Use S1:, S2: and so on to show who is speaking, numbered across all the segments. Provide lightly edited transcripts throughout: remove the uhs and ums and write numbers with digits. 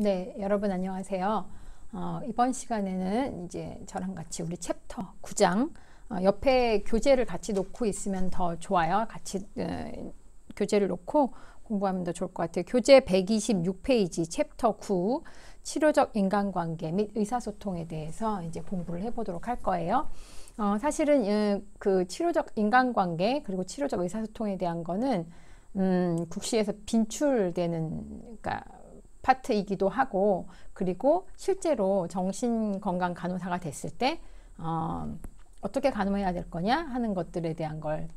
S1: 네, 여러분 안녕하세요. 이번 시간에는 이제 저랑 같이 우리 챕터 9장 옆에 교재를 같이 놓고 있으면 더 좋아요. 같이 교재를 놓고 공부하면 더 좋을 것 같아요. 교재 126페이지 챕터 9 치료적 인간관계 및 의사소통에 대해서 이제 공부를 해보도록 할 거예요. 사실은 그 치료적 인간관계 그리고 치료적 의사소통에 대한 거는 국시에서 빈출되는 그러니까 파트이기도 하고, 그리고 실제로 정신건강 간호사가 됐을 때 어떻게 간호해야 될 거냐 하는 것들에 대한 걸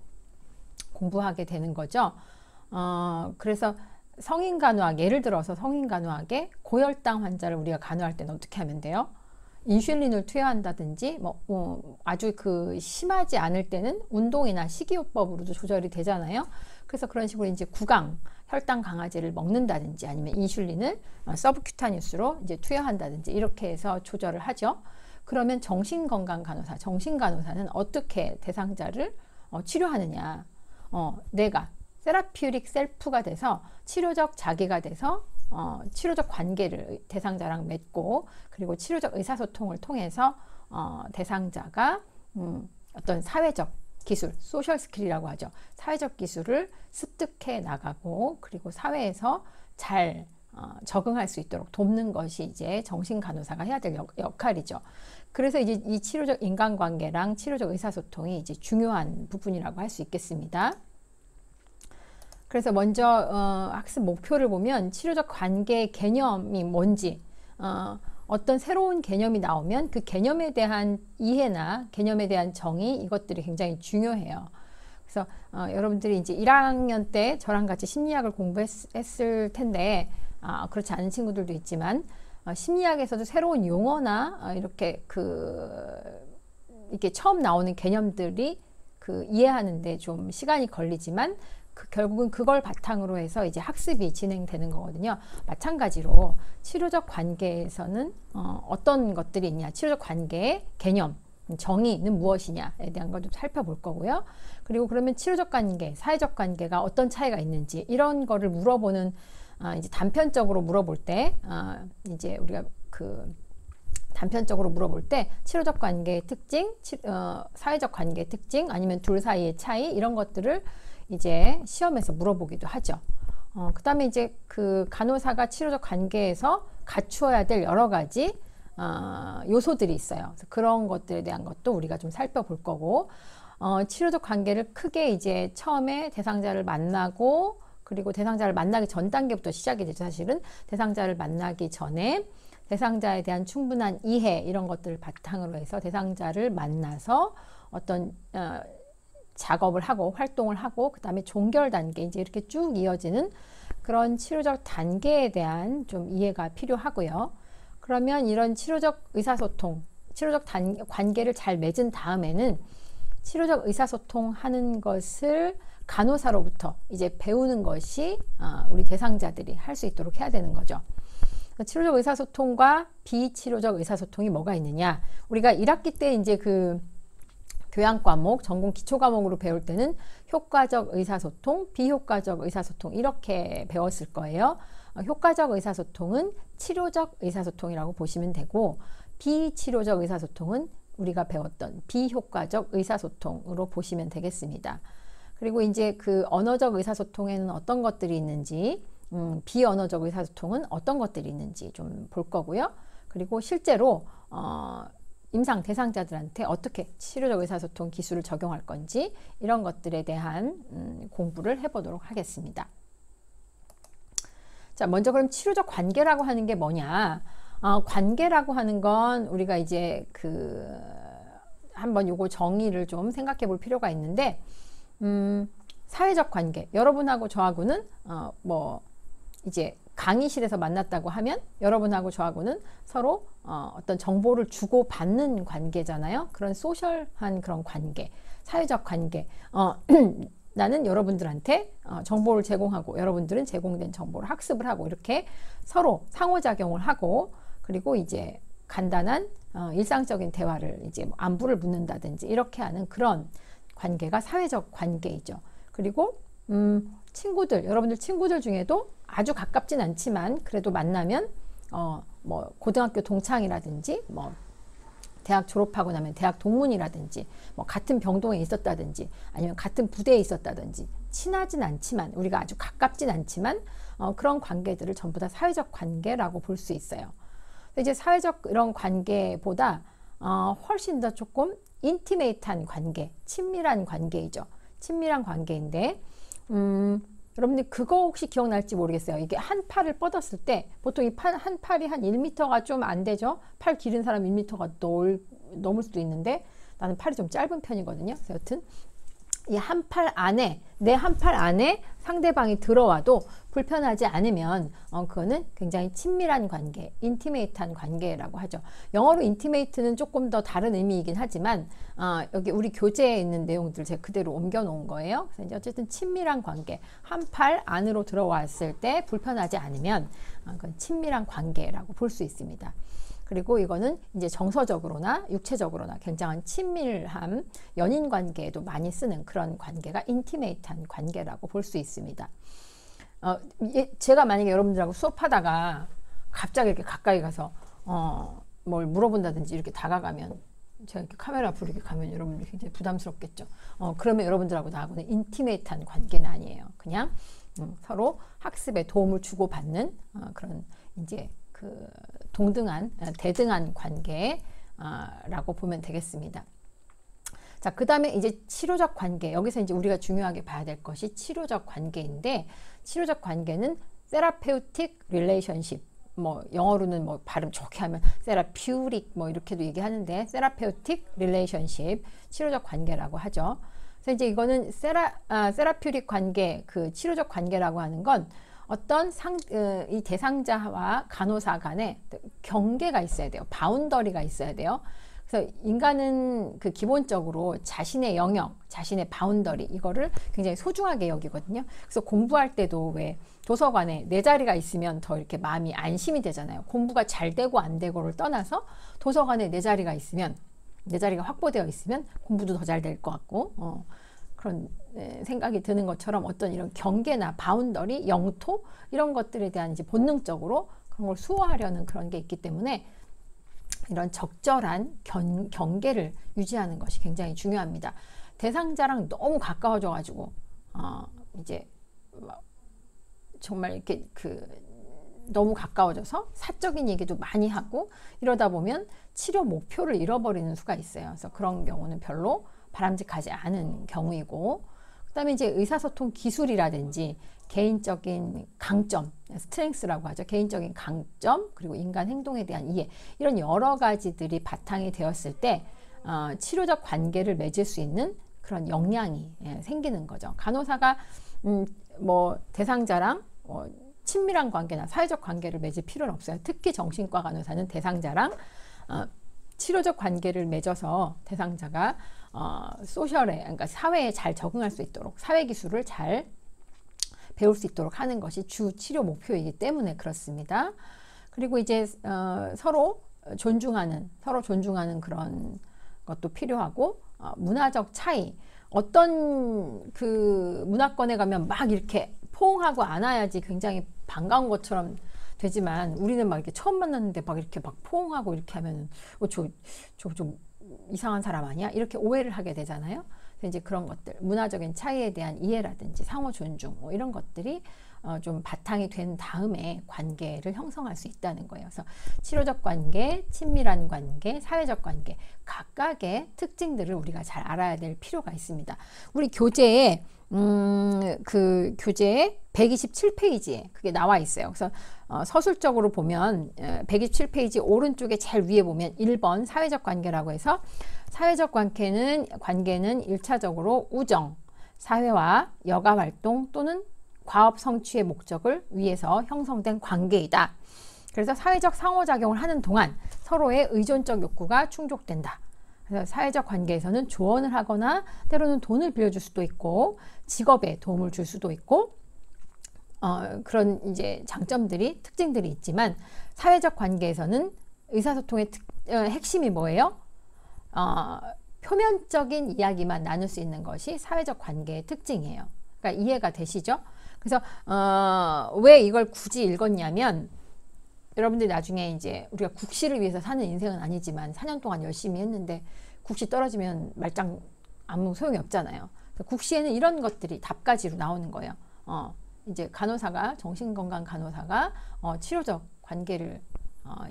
S1: 공부하게 되는 거죠. 그래서 성인 간호학, 예를 들어서 성인 간호학에 고혈당 환자를 우리가 간호할 때는 어떻게 하면 돼요? 인슐린을 투여한다든지 아주 그 심하지 않을 때는 운동이나 식이요법으로도 조절이 되잖아요. 그래서 그런 식으로 이제 구강 혈당 강화제를 먹는다든지 아니면 인슐린을 서브큐타니우스로 이제 투여한다든지 이렇게 해서 조절을 하죠. 그러면 정신건강 간호사, 정신간호사는 어떻게 대상자를 치료하느냐? 내가 세라피우릭 셀프가 돼서 치료적 자기가 돼서 치료적 관계를 대상자랑 맺고, 그리고 치료적 의사소통을 통해서 대상자가 어떤 사회적 기술, 소셜 스킬이라고 하죠. 사회적 기술을 습득해 나가고, 그리고 사회에서 잘 적응할 수 있도록 돕는 것이 이제 정신간호사가 해야 될 역할이죠. 그래서 이제 이 치료적 인간관계랑 치료적 의사소통이 이제 중요한 부분이라고 할 수 있겠습니다. 그래서 먼저 학습 목표를 보면 치료적 관계 개념이 뭔지, 어떤 새로운 개념이 나오면 그 개념에 대한 이해나 개념에 대한 정의, 이것들이 굉장히 중요해요. 그래서 여러분들이 이제 1학년 때 저랑 같이 심리학을 공부했을 텐데, 그렇지 않은 친구들도 있지만 심리학에서도 새로운 용어나 이렇게 이렇게 처음 나오는 개념들이 이해하는데 좀 시간이 걸리지만 결국은 그걸 바탕으로 해서 이제 학습이 진행되는 거거든요. 마찬가지로 치료적 관계에서는 어떤 것들이 있냐, 치료적 관계의 개념, 정의는 무엇이냐에 대한 걸 좀 살펴볼 거고요. 그리고 그러면 치료적 관계, 사회적 관계가 어떤 차이가 있는지 이런 거를 물어보는 이제 단편적으로 물어볼 때 이제 우리가 단편적으로 물어볼 때 치료적 관계의 특징, 사회적 관계의 특징, 아니면 둘 사이의 차이, 이런 것들을 이제 시험에서 물어보기도 하죠. 그 다음에 이제 그 간호사가 치료적 관계에서 갖추어야 될 여러 가지 요소들이 있어요. 그래서 그런 것들에 대한 것도 우리가 좀 살펴볼 거고, 치료적 관계를 크게 이제 처음에 대상자를 만나고, 그리고 대상자를 만나기 전 단계부터 시작이 되죠. 사실은 대상자를 만나기 전에 대상자에 대한 충분한 이해, 이런 것들을 바탕으로 해서 대상자를 만나서 어떤 작업을 하고 활동을 하고, 그 다음에 종결 단계, 이제 이렇게 쭉 이어지는 그런 치료적 단계에 대한 좀 이해가 필요하고요. 그러면 이런 치료적 의사소통, 치료적 관계를 잘 맺은 다음에는 치료적 의사소통 하는 것을 간호사로부터 이제 배우는 것이 우리 대상자들이 할 수 있도록 해야 되는 거죠. 치료적 의사소통과 비치료적 의사소통이 뭐가 있느냐? 우리가 1학기 때 이제 교양 과목, 전공 기초 과목으로 배울 때는 효과적 의사소통, 비효과적 의사소통 이렇게 배웠을 거예요. 효과적 의사소통은 치료적 의사소통이라고 보시면 되고, 비치료적 의사소통은 우리가 배웠던 비효과적 의사소통으로 보시면 되겠습니다. 그리고 이제 그 언어적 의사소통에는 어떤 것들이 있는지, 비언어적 의사소통은 어떤 것들이 있는지 좀 볼 거고요. 그리고 실제로 임상 대상자들한테 어떻게 치료적 의사소통 기술을 적용할 건지, 이런 것들에 대한 공부를 해보도록 하겠습니다. 자, 먼저 그럼 치료적 관계라고 하는 게 뭐냐? 관계라고 하는 건 우리가 이제 한번 요거 정의를 좀 생각해 볼 필요가 있는데, 사회적 관계, 여러분하고 저하고는 이제 강의실에서 만났다고 하면 여러분하고 저하고는 서로 어떤 정보를 주고받는 관계잖아요. 그런 소셜한 그런 관계, 사회적 관계. 나는 여러분들한테 정보를 제공하고, 여러분들은 제공된 정보를 학습을 하고, 이렇게 서로 상호작용을 하고, 그리고 이제 간단한 일상적인 대화를 이제 안부를 묻는다든지 이렇게 하는 그런 관계가 사회적 관계이죠. 그리고 친구들, 여러분들 친구들 중에도 아주 가깝진 않지만 그래도 만나면 뭐 고등학교 동창이라든지 뭐 대학 졸업하고 나면 대학 동문이라든지 뭐 같은 병동에 있었다든지 아니면 같은 부대에 있었다든지 친하진 않지만 우리가 아주 가깝진 않지만 그런 관계들을 전부 다 사회적 관계라고 볼 수 있어요. 이제 사회적 이런 관계보다 훨씬 더 조금 인티메이트한 관계, 친밀한 관계이죠. 친밀한 관계인데 여러분들 그거 혹시 기억날지 모르겠어요. 이게 한 팔을 뻗었을 때 보통 이 한 팔이 한 1m가 좀 안 되죠. 팔 길은 사람 1m가 넘을 수도 있는데 나는 팔이 좀 짧은 편이거든요. 그래서 여튼 이 한 팔 안에 내 한 팔 안에 상대방이 들어와도 불편하지 않으면 그거는 굉장히 친밀한 관계, 인티메이트한 관계라고 하죠. 영어로 인티메이트는 조금 더 다른 의미이긴 하지만 여기 우리 교재에 있는 내용들 제가 그대로 옮겨 놓은 거예요. 그래서 이제 어쨌든 친밀한 관계, 한 팔 안으로 들어왔을 때 불편하지 않으면 그건 친밀한 관계라고 볼 수 있습니다. 그리고 이거는 이제 정서적으로나 육체적으로나 굉장한 친밀함, 연인 관계에도 많이 쓰는 그런 관계가 인티메이트한 관계라고 볼 수 있습니다. 제가 만약에 여러분들하고 수업하다가 갑자기 이렇게 가까이 가서 뭘 물어본다든지 이렇게 다가가면 제가 이렇게 카메라 앞으로 이렇게 가면 여러분들이 굉장히 부담스럽겠죠. 그러면 여러분들하고 나하고는 인티메이트한 관계는 아니에요. 그냥 서로 학습에 도움을 주고받는 그런 이제 그 동등한, 대등한 관계라고 보면 되겠습니다. 자, 그 다음에 이제 치료적 관계. 여기서 이제 우리가 중요하게 봐야 될 것이 치료적 관계인데, 치료적 관계는 therapeutic relationship. 뭐, 영어로는 뭐 발음 좋게 하면 therapeutic 뭐 이렇게도 얘기하는데, therapeutic relationship. 치료적 관계라고 하죠. 그래서 이제 이거는 therapeutic 관계, 그 치료적 관계라고 하는 건 어떤 이 대상자와 간호사 간에 경계가 있어야 돼요. 바운더리가 있어야 돼요. 그래서 인간은 그 기본적으로 자신의 영역, 자신의 바운더리 이거를 굉장히 소중하게 여기거든요. 그래서 공부할 때도 왜 도서관에 내 자리가 있으면 더 이렇게 마음이 안심이 되잖아요. 공부가 잘 되고 안 되고를 떠나서 도서관에 내 자리가 있으면, 내 자리가 확보되어 있으면 공부도 더 잘 될 것 같고 그런 생각이 드는 것처럼 어떤 이런 경계나 바운더리, 영토 이런 것들에 대한 이제 본능적으로 그런 걸 수호하려는 그런 게 있기 때문에 이런 적절한 경계를 유지하는 것이 굉장히 중요합니다. 대상자랑 너무 가까워져 가지고 이제 정말 이렇게 너무 가까워져서 사적인 얘기도 많이 하고 이러다 보면 치료 목표를 잃어버리는 수가 있어요. 그래서 그런 경우는 별로 바람직하지 않은 경우이고, 그 다음에 이제 의사소통 기술이라든지 개인적인 강점, 스트렝스라고 하죠. 개인적인 강점, 그리고 인간 행동에 대한 이해, 이런 여러 가지들이 바탕이 되었을 때 치료적 관계를 맺을 수 있는 그런 역량이 생기는 거죠. 간호사가 뭐 대상자랑 친밀한 관계나 사회적 관계를 맺을 필요는 없어요. 특히 정신과 간호사는 대상자랑 치료적 관계를 맺어서 대상자가 소셜에, 그러니까 사회에 잘 적응할 수 있도록, 사회 기술을 잘 배울 수 있도록 하는 것이 주 치료 목표이기 때문에 그렇습니다. 그리고 이제 서로 존중하는 그런 것도 필요하고, 문화적 차이, 어떤 그 문화권에 가면 막 이렇게 포옹하고 안아야지 굉장히 반가운 것처럼 되지만 우리는 막 이렇게 처음 만났는데 막 이렇게 막 포옹하고 이렇게 하면은 저 좀 이상한 사람 아니야? 이렇게 오해를 하게 되잖아요. 그래서 이제 그런 것들, 문화적인 차이에 대한 이해라든지 상호 존중 뭐 이런 것들이 좀 바탕이 된 다음에 관계를 형성할 수 있다는 거예요. 그래서 치료적 관계, 친밀한 관계, 사회적 관계 각각의 특징들을 우리가 잘 알아야 될 필요가 있습니다. 우리 교재에 그 교재에 127페이지에 그게 나와 있어요. 그래서 서술적으로 보면 127페이지 오른쪽에 제일 위에 보면 1번 사회적 관계라고 해서, 사회적 관계는 1차적으로 우정, 사회와 여가 활동 또는 과업 성취의 목적을 위해서 형성된 관계이다. 그래서 사회적 상호작용을 하는 동안 서로의 의존적 욕구가 충족된다. 그래서 사회적 관계에서는 조언을 하거나 때로는 돈을 빌려줄 수도 있고 직업에 도움을 줄 수도 있고 그런 이제 장점들이, 특징들이 있지만, 사회적 관계에서는 의사소통의 핵심이 뭐예요? 표면적인 이야기만 나눌 수 있는 것이 사회적 관계의 특징이에요. 그러니까 이해가 되시죠? 그래서 왜 이걸 굳이 읽었냐면 여러분들이 나중에 이제 우리가 국시를 위해서 사는 인생은 아니지만 4년 동안 열심히 했는데 국시 떨어지면 말짱 아무 소용이 없잖아요. 국시에는 이런 것들이 답가지로 나오는 거예요. 이제 간호사가, 정신건강 간호사가 치료적 관계를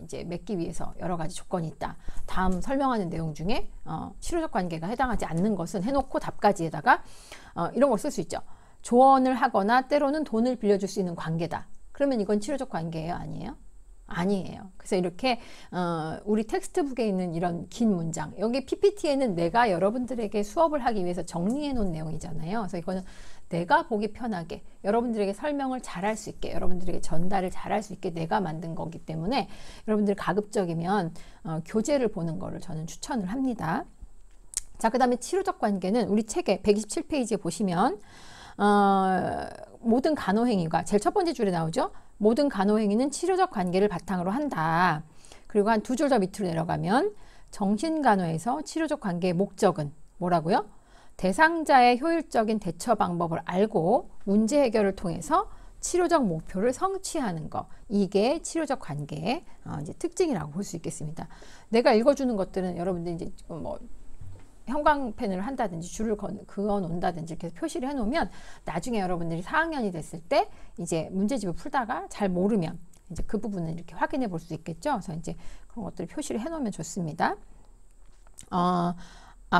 S1: 이제 맺기 위해서 여러 가지 조건이 있다. 다음 설명하는 내용 중에 치료적 관계가 해당하지 않는 것은 해놓고 답가지에다가 이런 걸 쓸 수 있죠. 조언을 하거나 때로는 돈을 빌려줄 수 있는 관계다. 그러면 이건 치료적 관계예요? 아니에요? 아니에요. 그래서 이렇게 우리 텍스트북에 있는 이런 긴 문장, 여기 PPT에는 내가 여러분들에게 수업을 하기 위해서 정리해 놓은 내용이잖아요. 그래서 이거는 내가 보기 편하게 여러분들에게 설명을 잘할 수 있게, 여러분들에게 전달을 잘할 수 있게 내가 만든 거기 때문에 여러분들 가급적이면 교재를 보는 거를 저는 추천을 합니다. 자, 그 다음에 치료적 관계는 우리 책의 127페이지에 보시면 모든 간호행위가 제일 첫 번째 줄에 나오죠. 모든 간호행위는 치료적 관계를 바탕으로 한다. 그리고 한 두 줄 더 밑으로 내려가면 정신간호에서 치료적 관계의 목적은 뭐라고요? 대상자의 효율적인 대처 방법을 알고 문제 해결을 통해서 치료적 목표를 성취하는 것. 이게 치료적 관계의 이제 특징이라고 볼 수 있겠습니다. 내가 읽어주는 것들은 여러분들 이제 뭐 형광펜을 한다든지 줄을 그어 놓는다든지 이렇게 표시를 해 놓으면 나중에 여러분들이 4학년이 됐을 때 이제 문제집을 풀다가 잘 모르면 이제 그 부분을 이렇게 확인해 볼 수 있겠죠. 그래서 이제 그런 것들을 표시를 해 놓으면 좋습니다.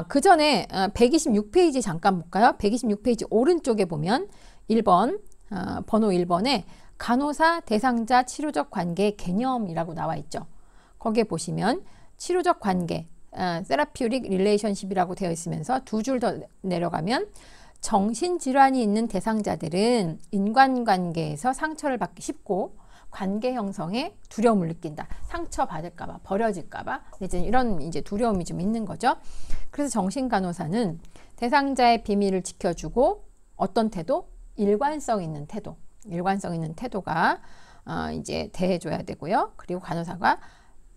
S1: 그 전에 126페이지 잠깐 볼까요? 126페이지 오른쪽에 보면 1번, 번호 1번에 간호사 대상자 치료적 관계 개념이라고 나와 있죠. 거기에 보시면 치료적 관계, therapeutic relationship이라고 되어 있으면서 두 줄 더 내려가면 정신질환이 있는 대상자들은 인간관계에서 상처를 받기 쉽고 관계 형성에 두려움을 느낀다. 상처받을까봐, 버려질까봐 이런 이제 두려움이 좀 있는 거죠. 그래서 정신간호사는 대상자의 비밀을 지켜주고 어떤 태도? 일관성 있는 태도. 일관성 있는 태도가 이제 대해줘야 되고요. 그리고 간호사가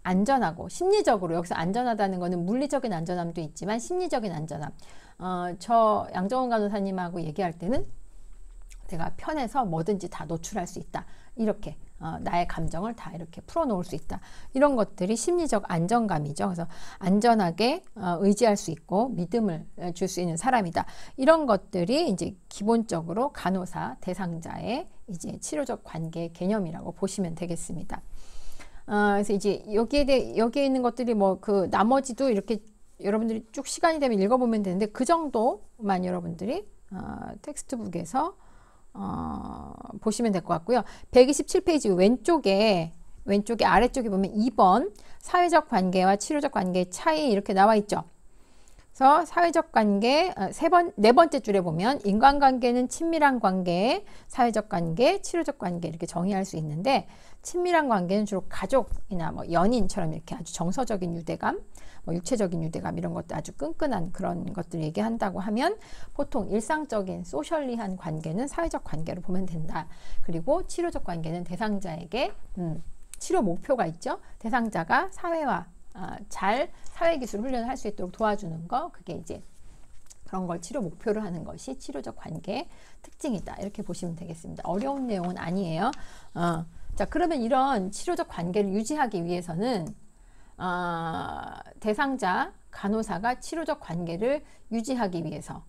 S1: 안전하고 심리적으로, 여기서 안전하다는 거는 물리적인 안전함도 있지만 심리적인 안전함. 저 양정원 간호사님하고 얘기할 때는 내가 편해서 뭐든지 다 노출할 수 있다. 이렇게 나의 감정을 다 이렇게 풀어놓을 수 있다. 이런 것들이 심리적 안정감이죠. 그래서 안전하게 의지할 수 있고 믿음을 줄 수 있는 사람이다. 이런 것들이 이제 기본적으로 간호사 대상자의 이제 치료적 관계 개념이라고 보시면 되겠습니다. 그래서 이제 여기에 있는 것들이 뭐 그 나머지도 이렇게 여러분들이 쭉 시간이 되면 읽어보면 되는데 그 정도만 여러분들이 텍스트북에서 보시면 될 것 같고요. 127페이지 왼쪽에 아래쪽에 보면 2번 사회적 관계와 치료적 관계의 차이 이렇게 나와 있죠. 그래서 사회적 관계 네 번째 줄에 보면 인간관계는 친밀한 관계, 사회적 관계, 치료적 관계 이렇게 정의할 수 있는데 친밀한 관계는 주로 가족이나 뭐 연인처럼 이렇게 아주 정서적인 유대감, 뭐 육체적인 유대감 이런 것도 아주 끈끈한 그런 것들을 얘기한다고 하면 보통 일상적인 소셜리한 관계는 사회적 관계로 보면 된다. 그리고 치료적 관계는 대상자에게 치료 목표가 있죠. 대상자가 사회와 잘 사회기술 훈련을 할 수 있도록 도와주는 거, 그게 이제 그런 걸 치료 목표로 하는 것이 치료적 관계의 특징이다. 이렇게 보시면 되겠습니다. 어려운 내용은 아니에요. 자, 그러면 이런 치료적 관계를 유지하기 위해서는 대상자, 간호사가 치료적 관계를 유지하기 위해서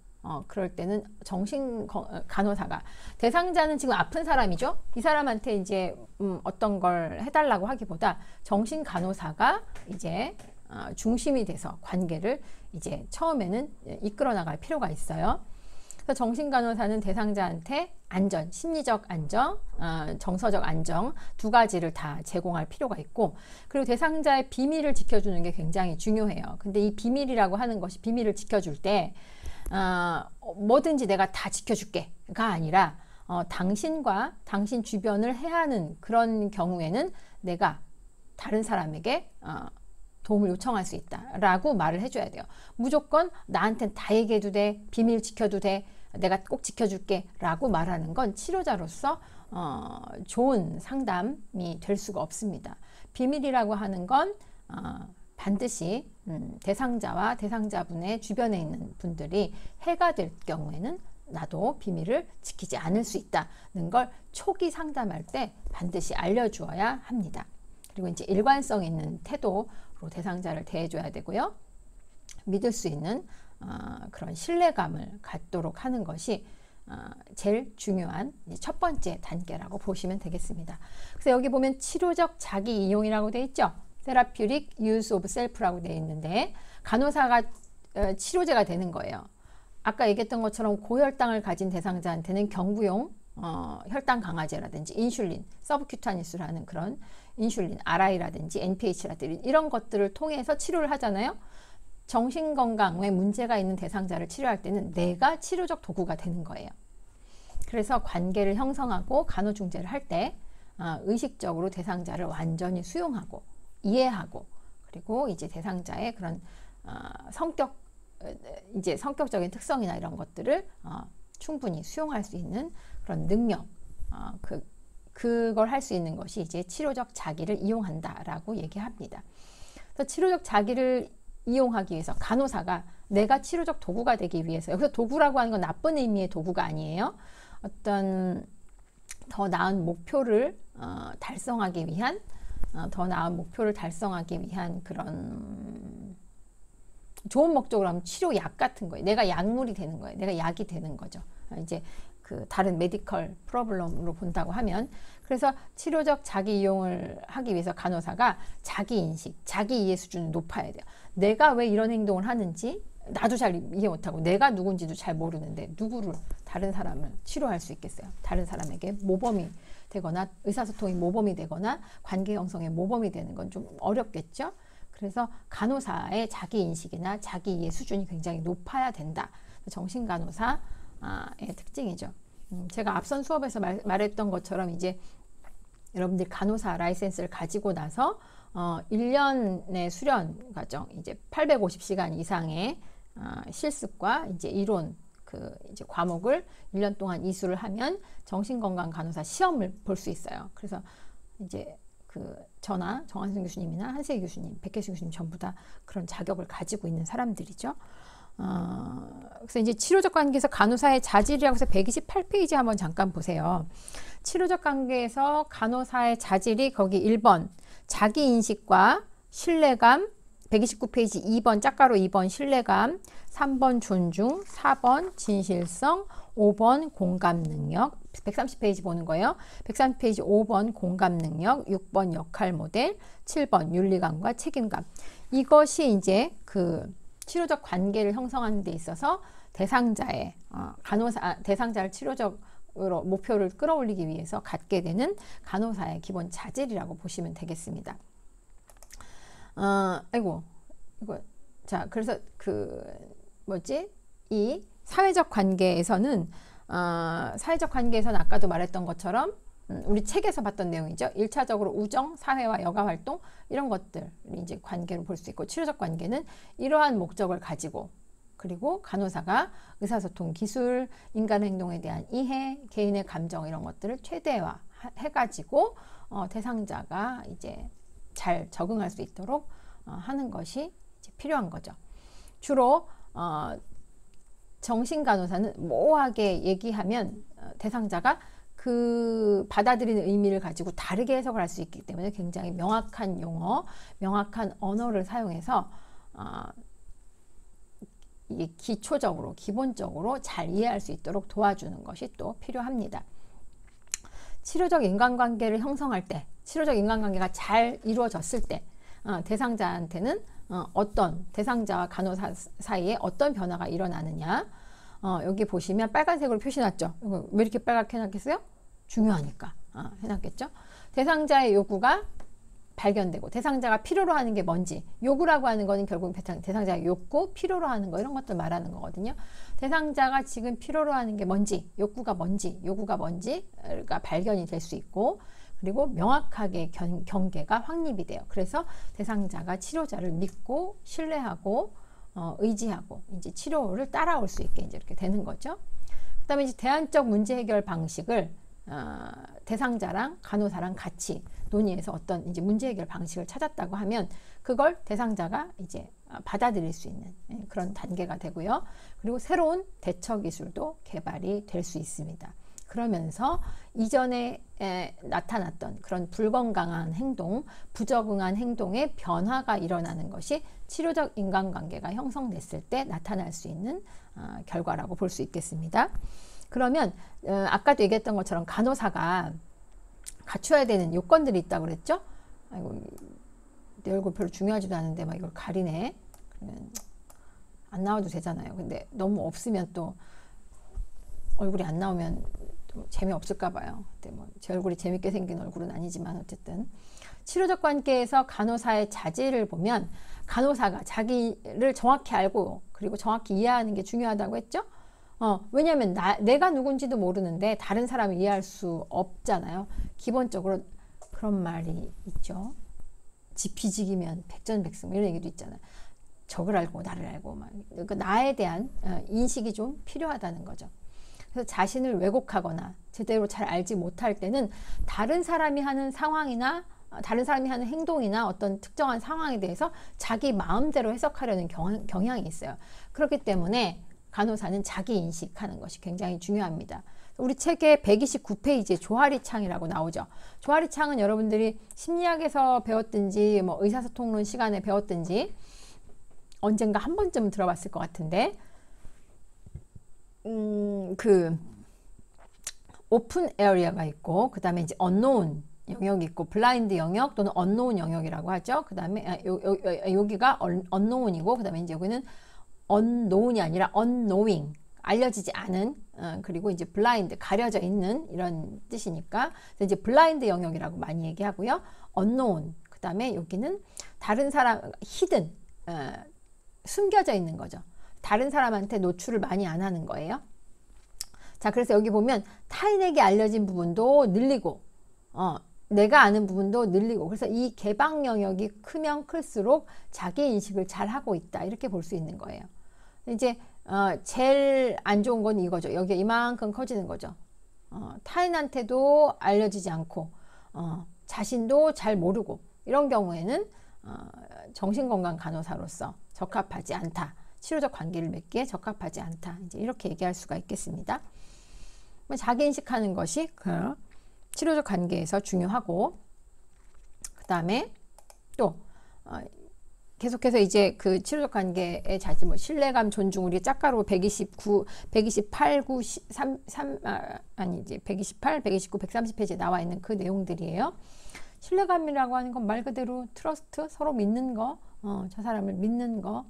S1: 그럴 때는 간호사가 대상자는 지금 아픈 사람이죠. 이 사람한테 이제 어떤 걸 해달라고 하기보다 정신 간호사가 이제 중심이 돼서 관계를 이제 처음에는 이끌어 나갈 필요가 있어요. 그래서 정신 간호사는 대상자한테 안전, 심리적 안정, 정서적 안정 두 가지를 다 제공할 필요가 있고, 그리고 대상자의 비밀을 지켜주는 게 굉장히 중요해요. 근데 이 비밀이라고 하는 것이 비밀을 지켜줄 때 뭐든지 내가 다 지켜줄게가 아니라 당신과 당신 주변을 해하는 그런 경우에는 내가 다른 사람에게 도움을 요청할 수 있다라고 말을 해줘야 돼요. 무조건 나한텐 다 얘기해도 돼, 비밀 지켜도 돼, 내가 꼭 지켜줄게 라고 말하는 건 치료자로서 좋은 상담이 될 수가 없습니다. 비밀이라고 하는 건 반드시 대상자와 대상자분의 주변에 있는 분들이 해가 될 경우에는 나도 비밀을 지키지 않을 수 있다는 걸 초기 상담할 때 반드시 알려주어야 합니다. 그리고 이제 일관성 있는 태도로 대상자를 대해줘야 되고요. 믿을 수 있는 그런 신뢰감을 갖도록 하는 것이 제일 중요한 첫 번째 단계라고 보시면 되겠습니다. 그래서 여기 보면 치료적 자기 이용이라고 되어 있죠. Therapeutic use of self라고 되어 있는데 간호사가 치료제가 되는 거예요. 아까 얘기했던 것처럼 고혈당을 가진 대상자한테는 경구용 혈당 강화제라든지 인슐린, 서브큐타니스라는 그런 인슐린, RI라든지 NPH라든지 이런 것들을 통해서 치료를 하잖아요. 정신건강에 문제가 있는 대상자를 치료할 때는 내가 치료적 도구가 되는 거예요. 그래서 관계를 형성하고 간호중재를 할 때 의식적으로 대상자를 완전히 수용하고 이해하고 그리고 이제 대상자의 그런 성격적인 특성이나 이런 것들을 충분히 수용할 수 있는 그런 능력, 그걸 할 수 있는 것이 이제 치료적 자기를 이용한다라고 얘기합니다. 그래서 치료적 자기를 이용하기 위해서 간호사가 내가 치료적 도구가 되기 위해서, 여기서 도구라고 하는 건 나쁜 의미의 도구가 아니에요. 어떤 더 나은 목표를 달성하기 위한 그런 좋은 목적으로 하면 치료약 같은 거예요. 내가 약물이 되는 거예요. 내가 약이 되는 거죠. 이제 그 다른 메디컬 프로블럼으로 본다고 하면, 그래서 치료적 자기 이용을 하기 위해서 간호사가 자기 인식, 자기 이해 수준이 높아야 돼요. 내가 왜 이런 행동을 하는지 나도 잘 이해 못하고 내가 누군지도 잘 모르는데 누구를, 다른 사람을 치료할 수 있겠어요? 다른 사람에게 모범이 되거나 의사소통이 모범이 되거나 관계 형성에 모범이 되는 건 좀 어렵겠죠? 그래서 간호사의 자기 인식이나 자기 이해 수준이 굉장히 높아야 된다. 정신간호사의 특징이죠. 제가 앞선 수업에서 말했던 것처럼 이제 여러분들 간호사 라이센스를 가지고 나서 1년의 수련 과정, 이제 850시간 이상의 실습과 이제 이론 이제 과목을 1년 동안 이수를 하면 정신건강 간호사 시험을 볼 수 있어요. 그래서 이제 저나 정한승 교수님이나 한세희 교수님, 백혜수 교수님 전부 다 그런 자격을 가지고 있는 사람들이죠. 그래서 이제 치료적 관계에서 간호사의 자질이라고 해서 128페이지 한번 잠깐 보세요. 치료적 관계에서 간호사의 자질이 거기 1번 자기인식과 신뢰감, 129페이지 2번 짝가로 2번 신뢰감, 3번 존중, 4번 진실성, 5번 공감 능력, 130페이지 보는 거예요. 130페이지 5번 공감 능력, 6번 역할 모델, 7번 윤리감과 책임감. 이것이 이제 치료적 관계를 형성하는 데 있어서 대상자의 대상자를 치료적으로 목표를 끌어올리기 위해서 갖게 되는 간호사의 기본 자질이라고 보시면 되겠습니다. 자, 그래서 이 사회적 관계에서는 아까도 말했던 것처럼 우리 책에서 봤던 내용이죠. 1차적으로 우정, 사회와 여가 활동 이런 것들 이제 관계로 볼 수 있고, 치료적 관계는 이러한 목적을 가지고, 그리고 간호사가 의사소통 기술, 인간 행동에 대한 이해, 개인의 감정 이런 것들을 최대화 해가지고 대상자가 이제 잘 적응할 수 있도록 하는 것이 이제 필요한 거죠. 주로 정신간호사는 모호하게 얘기하면 대상자가 받아들이는 의미를 가지고 다르게 해석을 할 수 있기 때문에 굉장히 명확한 용어, 명확한 언어를 사용해서 이게 기본적으로 잘 이해할 수 있도록 도와주는 것이 또 필요합니다. 치료적 인간관계를 형성할 때, 치료적 인간관계가 잘 이루어졌을 때 대상자한테는 대상자와 간호사 사이에 어떤 변화가 일어나느냐, 여기 보시면 빨간색으로 표시났죠. 왜 이렇게 빨갛게 해놨겠어요? 중요하니까 해놨겠죠. 대상자의 요구가 발견되고 대상자가 필요로 하는 게 뭔지, 요구라고 하는 거는 결국 대상자의 욕구, 필요로 하는 거 이런 것들 말하는 거거든요. 대상자가 지금 필요로 하는 게 뭔지, 요구가 뭔지가 발견이 될 수 있고, 그리고 명확하게 경계가 확립이 돼요. 그래서 대상자가 치료자를 믿고 신뢰하고 의지하고 이제 치료를 따라올 수 있게 이제 이렇게 되는 거죠. 그다음에 이제 대안적 문제 해결 방식을 대상자랑 간호사랑 같이 논의해서 어떤 이제 문제 해결 방식을 찾았다고 하면 그걸 대상자가 이제 받아들일 수 있는 그런 단계가 되고요. 그리고 새로운 대처 기술도 개발이 될 수 있습니다. 그러면서 이전에 나타났던 그런 불건강한 행동, 부적응한 행동의 변화가 일어나는 것이 치료적 인간관계가 형성됐을 때 나타날 수 있는 결과라고 볼 수 있겠습니다. 그러면 아까도 얘기했던 것처럼 간호사가 갖춰야 되는 요건들이 있다고 그랬죠? 아이고, 내 얼굴 별로 중요하지도 않은데 막 이걸 가리네. 그러면 안 나와도 되잖아요. 근데 너무 없으면 또 얼굴이 안 나오면 또 재미없을까 봐요. 근데 뭐 제 얼굴이 재밌게 생긴 얼굴은 아니지만 어쨌든 치료적 관계에서 간호사의 자질을 보면 간호사가 자기를 정확히 알고 그리고 정확히 이해하는 게 중요하다고 했죠? 왜냐하면 내가 누군지도 모르는데 다른 사람을 이해할 수 없잖아요. 기본적으로 그런 말이 있죠. 지피지기면 백전백승 이런 얘기도 있잖아요. 적을 알고 나를 알고 막 그러니까 나에 대한 인식이 좀 필요하다는 거죠. 그래서 자신을 왜곡하거나 제대로 잘 알지 못할 때는 다른 사람이 하는 상황이나 다른 사람이 하는 행동이나 어떤 특정한 상황에 대해서 자기 마음대로 해석하려는 경향이 있어요. 그렇기 때문에 간호사는 자기 인식하는 것이 굉장히 중요합니다. 우리 책의 129페이지에 조화리창이라고 나오죠. 조화리창은 여러분들이 심리학에서 배웠든지 뭐 의사소통론 시간에 배웠든지 언젠가 한 번쯤 들어봤을 것 같은데 그 오픈 에어리어가 있고 그 다음에 이제 언노운 영역이 있고 블라인드 영역 또는 언노운 영역이라고 하죠. 그 다음에 여기가 언노운이고 그 다음에 이제 여기는 언노운이 아니라 언노잉 알려지지 않은 그리고 이제 블라인드 가려져 있는 이런 뜻이니까 이제 블라인드 영역이라고 많이 얘기하고요. 언노운 그 다음에 여기는 다른 사람 히든 숨겨져 있는 거죠. 다른 사람한테 노출을 많이 안 하는 거예요. 자, 그래서 여기 보면 타인에게 알려진 부분도 늘리고 내가 아는 부분도 늘리고 그래서 이 개방 영역이 크면 클수록 자기 인식을 잘 하고 있다 이렇게 볼 수 있는 거예요. 이제 제일 안 좋은 건 이거죠. 여기가 이만큼 커지는 거죠. 타인한테도 알려지지 않고 자신도 잘 모르고 이런 경우에는 정신건강 간호사로서 적합하지 않다. 치료적 관계를 맺기에 적합하지 않다. 이제 이렇게 얘기할 수가 있겠습니다. 자기 인식하는 것이 그 치료적 관계에서 중요하고 그 다음에 또 계속해서 이제 그 치료적 관계의 자질, 뭐 신뢰감, 존중, 우리 짝가루 128, 9, 3, 아니지 128, 129, 130페이지에 나와 있는 그 내용들이에요. 신뢰감이라고 하는 건 말 그대로 트러스트, 서로 믿는 거, 저 사람을 믿는 거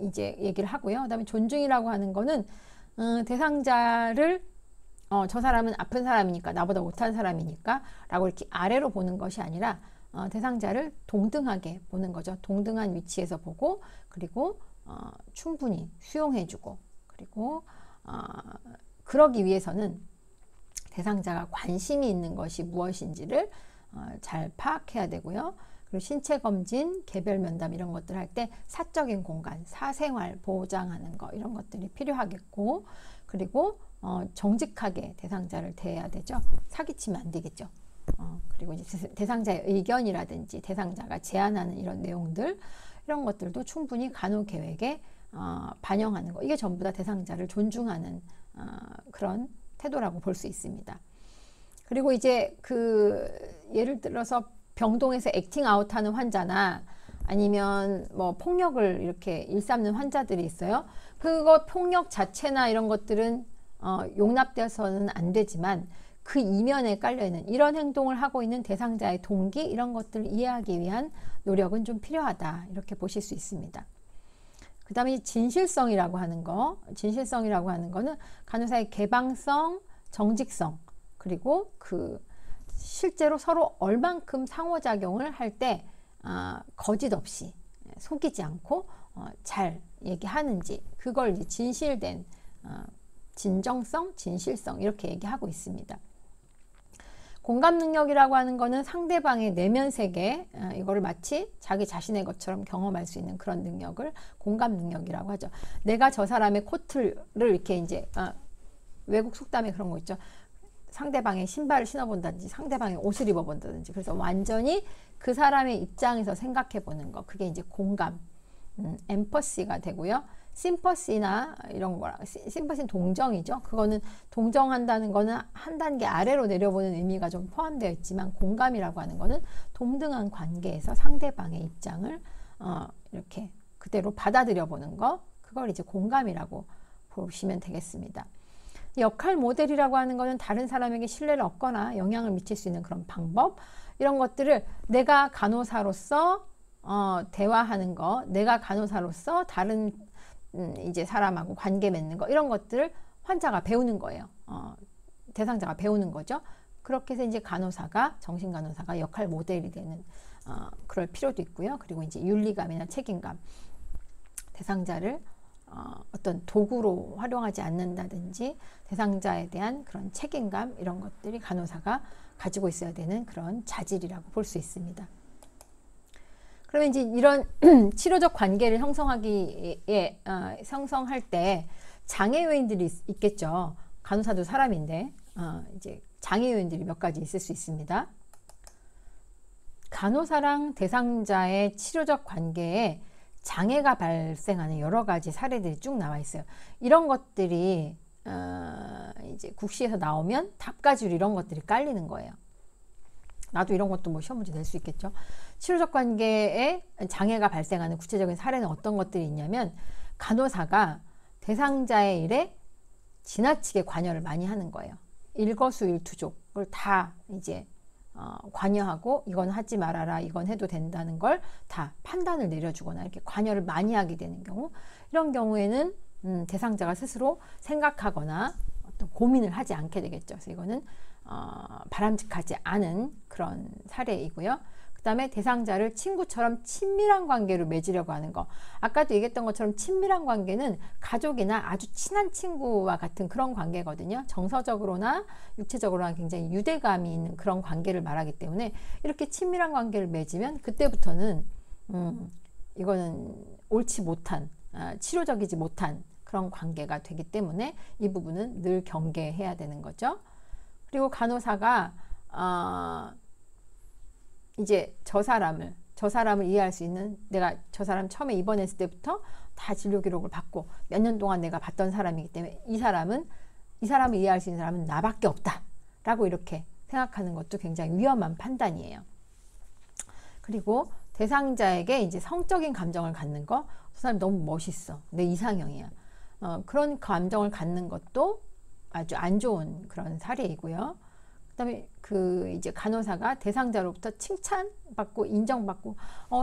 S1: 이제 얘기를 하고요. 그다음에 존중이라고 하는 거는 대상자를 저 사람은 아픈 사람이니까 나보다 못한 사람이니까 라고 이렇게 아래로 보는 것이 아니라 대상자를 동등하게 보는 거죠. 동등한 위치에서 보고 그리고 충분히 수용해주고 그리고 그러기 위해서는 대상자가 관심이 있는 것이 무엇인지를 잘 파악해야 되고요. 그리고 신체 검진, 개별 면담 이런 것들 할 때 사적인 공간, 사생활 보장하는 거 이런 것들이 필요하겠고 그리고 정직하게 대상자를 대해야 되죠. 사기치면 안 되겠죠. 그리고 이제 대상자의 의견이라든지 대상자가 제안하는 이런 내용들 이런 것들도 충분히 간호 계획에 반영하는 거 이게 전부 다 대상자를 존중하는 그런 태도라고 볼 수 있습니다. 그리고 이제 그 예를 들어서 병동에서 액팅 아웃하는 환자나 아니면 뭐 폭력을 이렇게 일삼는 환자들이 있어요. 그거 폭력 자체나 이런 것들은 용납되어서는 안 되지만 그 이면에 깔려있는 이런 행동을 하고 있는 대상자의 동기 이런 것들을 이해하기 위한 노력은 좀 필요하다 이렇게 보실 수 있습니다. 그 다음에 진실성이라고 하는 거 진실성이라고 하는 거는 간호사의 개방성, 정직성 그리고 그 실제로 서로 얼만큼 상호작용을 할 때 거짓 없이 속이지 않고 잘 얘기하는지 그걸 이제 진실된 진정성, 진실성 이렇게 얘기하고 있습니다. 공감 능력이라고 하는 거는 상대방의 내면 세계 이거를 마치 자기 자신의 것처럼 경험할 수 있는 그런 능력을 공감 능력이라고 하죠. 내가 저 사람의 코트를 이렇게 이제 외국 속담에 그런 거 있죠. 상대방의 신발을 신어본다든지 상대방의 옷을 입어본다든지 그래서 완전히 그 사람의 입장에서 생각해 보는 거 그게 이제 공감, 엠퍼시가 되고요. 심퍼시나 이런 거라, 심퍼시는 동정이죠. 그거는 동정한다는 거는 한 단계 아래로 내려보는 의미가 좀 포함되어 있지만, 공감이라고 하는 거는 동등한 관계에서 상대방의 입장을 이렇게 그대로 받아들여 보는 거, 그걸 이제 공감이라고 보시면 되겠습니다. 역할 모델이라고 하는 거는 다른 사람에게 신뢰를 얻거나 영향을 미칠 수 있는 그런 방법, 이런 것들을 내가 간호사로서 대화하는 거, 내가 간호사로서 다른 이제 사람하고 관계 맺는 거, 이런 것들을 환자가 배우는 거예요. 대상자가 배우는 거죠. 그렇게 해서 이제 간호사가, 정신간호사가 역할 모델이 되는 그럴 필요도 있고요. 그리고 이제 윤리감이나 책임감, 대상자를 어떤 도구로 활용하지 않는다든지 대상자에 대한 그런 책임감, 이런 것들이 간호사가 가지고 있어야 되는 그런 자질이라고 볼 수 있습니다. 그러면 이제 이런 치료적 관계를 형성할 때 장애 요인들이 있겠죠. 간호사도 사람인데 이제 장애 요인들이 몇 가지 있을 수 있습니다. 간호사랑 대상자의 치료적 관계에 장애가 발생하는 여러 가지 사례들이 쭉 나와 있어요. 이런 것들이 이제 국시에서 나오면 답가지로 이런 것들이 깔리는 거예요. 나도 이런 것도 뭐 시험 문제 낼 수 있겠죠. 치료적 관계에 장애가 발생하는 구체적인 사례는 어떤 것들이 있냐면, 간호사가 대상자의 일에 지나치게 관여를 많이 하는 거예요. 일거수일투족을 다 이제 관여하고, 이건 하지 말아라, 이건 해도 된다는 걸 다 판단을 내려주거나 이렇게 관여를 많이 하게 되는 경우, 이런 경우에는 대상자가 스스로 생각하거나 어떤 고민을 하지 않게 되겠죠. 그래서 이거는 바람직하지 않은 그런 사례이고요. 그 다음에 대상자를 친구처럼 친밀한 관계로 맺으려고 하는 거. 아까도 얘기했던 것처럼 친밀한 관계는 가족이나 아주 친한 친구와 같은 그런 관계거든요. 정서적으로나 육체적으로나 굉장히 유대감이 있는 그런 관계를 말하기 때문에, 이렇게 친밀한 관계를 맺으면 그때부터는 이거는 옳지 못한, 치료적이지 못한 그런 관계가 되기 때문에 이 부분은 늘 경계해야 되는 거죠. 그리고 간호사가 이제 저 사람을 이해할 수 있는, 내가 저 사람 처음에 입원했을 때부터 다 진료 기록을 받고 몇 년 동안 내가 봤던 사람이기 때문에 이 사람을 이해할 수 있는 사람은 나밖에 없다 라고 이렇게 생각하는 것도 굉장히 위험한 판단이에요. 그리고 대상자에게 이제 성적인 감정을 갖는 거, 저 사람 너무 멋있어, 내 이상형이야, 그런 감정을 갖는 것도 아주 안 좋은 그런 사례이고요. 그다음에 이제 간호사가 대상자로부터 칭찬받고 인정받고,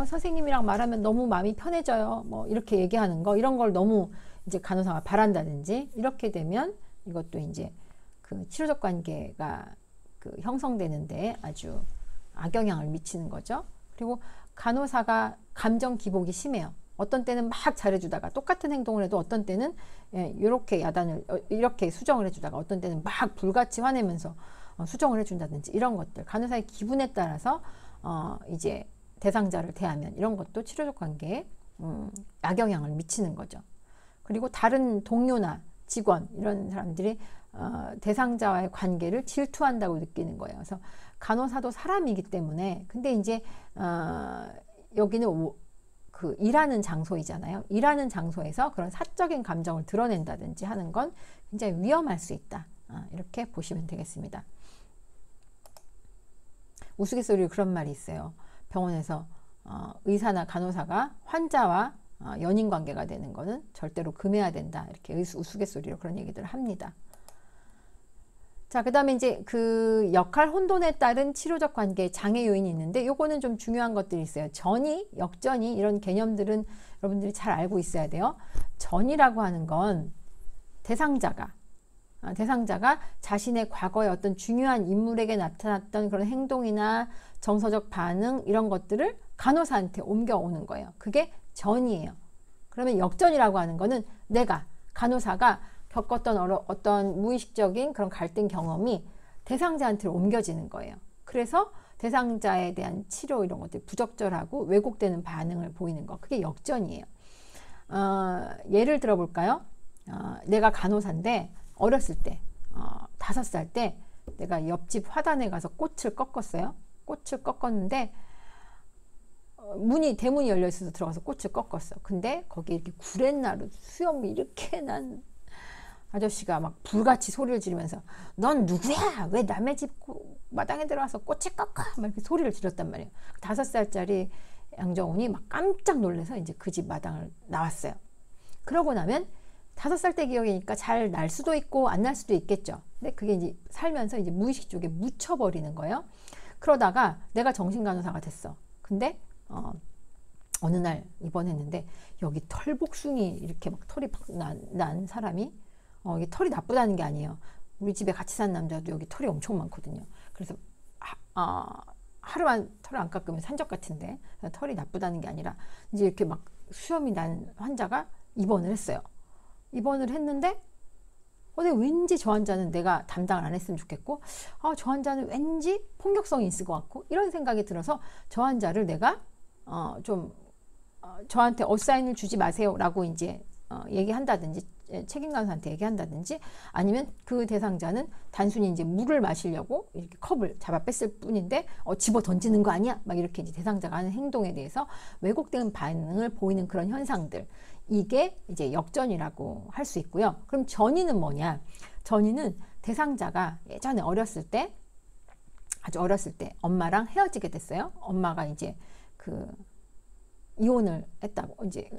S1: 선생님이랑 말하면 너무 마음이 편해져요, 뭐 이렇게 얘기하는 거, 이런 걸 너무 이제 간호사가 바란다든지, 이렇게 되면 이것도 이제 그 치료적 관계가 형성되는데 아주 악영향을 미치는 거죠. 그리고 간호사가 감정 기복이 심해요. 어떤 때는 막 잘해주다가 똑같은 행동을 해도 어떤 때는 이렇게 야단을 이렇게 수정을 해주다가 어떤 때는 막 불같이 화내면서 수정을 해준다든지, 이런 것들 간호사의 기분에 따라서 이제 대상자를 대하면 이런 것도 치료적 관계에 악영향을 미치는 거죠. 그리고 다른 동료나 직원, 이런 사람들이 대상자와의 관계를 질투한다고 느끼는 거예요. 그래서 간호사도 사람이기 때문에, 근데 이제 여기는 일하는 장소이잖아요. 일하는 장소에서 그런 사적인 감정을 드러낸다든지 하는 건 굉장히 위험할 수 있다. 이렇게 보시면 되겠습니다. 우스갯소리로 그런 말이 있어요. 병원에서 의사나 간호사가 환자와 연인 관계가 되는 거는 절대로 금해야 된다. 이렇게 우스갯소리로 그런 얘기들을 합니다. 자, 그 다음에 이제 그 역할 혼돈에 따른 치료적 관계 장애 요인이 있는데, 요거는 좀 중요한 것들이 있어요. 전이, 역전이, 이런 개념들은 여러분들이 잘 알고 있어야 돼요. 전이라고 하는 건 대상자가 자신의 과거의 어떤 중요한 인물에게 나타났던 그런 행동이나 정서적 반응, 이런 것들을 간호사한테 옮겨오는 거예요. 그게 전이에요. 그러면 역전이라고 하는 거는 내가, 간호사가 겪었던 어떤 무의식적인 그런 갈등 경험이 대상자한테 옮겨지는 거예요. 그래서 대상자에 대한 치료, 이런 것들이 부적절하고 왜곡되는 반응을 보이는 거, 그게 역전이에요. 예를 들어 볼까요? 내가 간호사인데 어렸을 때 5살 때 내가 옆집 화단에 가서 꽃을 꺾었어요. 꽃을 꺾었는데 대문이 열려 있어서 들어가서 꽃을 꺾었어. 근데 거기 이렇게 구렛나루 수염이 이렇게 난 아저씨가 막 불같이 소리를 지르면서 넌 누구야? 왜 남의 집 마당에 들어가서 꽃을 꺾어? 막 이렇게 소리를 지렀단 말이에요. 5살짜리 양정훈이 막 깜짝 놀라서 이제 그 집 마당을 나왔어요. 그러고 나면 5살 때 기억이니까 잘 날 수도 있고 안 날 수도 있겠죠. 근데 그게 이제 살면서 이제 무의식 쪽에 묻혀버리는 거예요. 그러다가 내가 정신간호사가 됐어. 근데 어느 날 입원했는데 여기 털복숭이 이렇게 막 털이 난 사람이 이게 털이 나쁘다는 게 아니에요. 우리 집에 같이 사는 남자도 여기 털이 엄청 많거든요. 그래서 하루만 털을 안 깎으면 산적 같은데 털이 나쁘다는 게 아니라 이제 이렇게 막 수염이 난 환자가 입원을 했어요. 입원을 했는데 근데 왠지 저 환자는 내가 담당을 안 했으면 좋겠고 저 환자는 왠지 폭력성이 있을 것 같고 이런 생각이 들어서 저 환자를 내가 저한테 어사인을 주지 마세요 라고 이제 얘기한다든지 책임간호사한테 얘기한다든지 아니면 그 대상자는 단순히 이제 물을 마시려고 이렇게 컵을 잡아 뺐을 뿐인데 집어 던지는 거 아니야? 막 이렇게 이제 대상자가 하는 행동에 대해서 왜곡된 반응을 보이는 그런 현상들, 이게 이제 역전이라고 할 수 있고요. 그럼 전이는 뭐냐? 전이는 대상자가 예전에 아주 어렸을 때 엄마랑 헤어지게 됐어요. 엄마가 이제 이혼을 했다고, 이제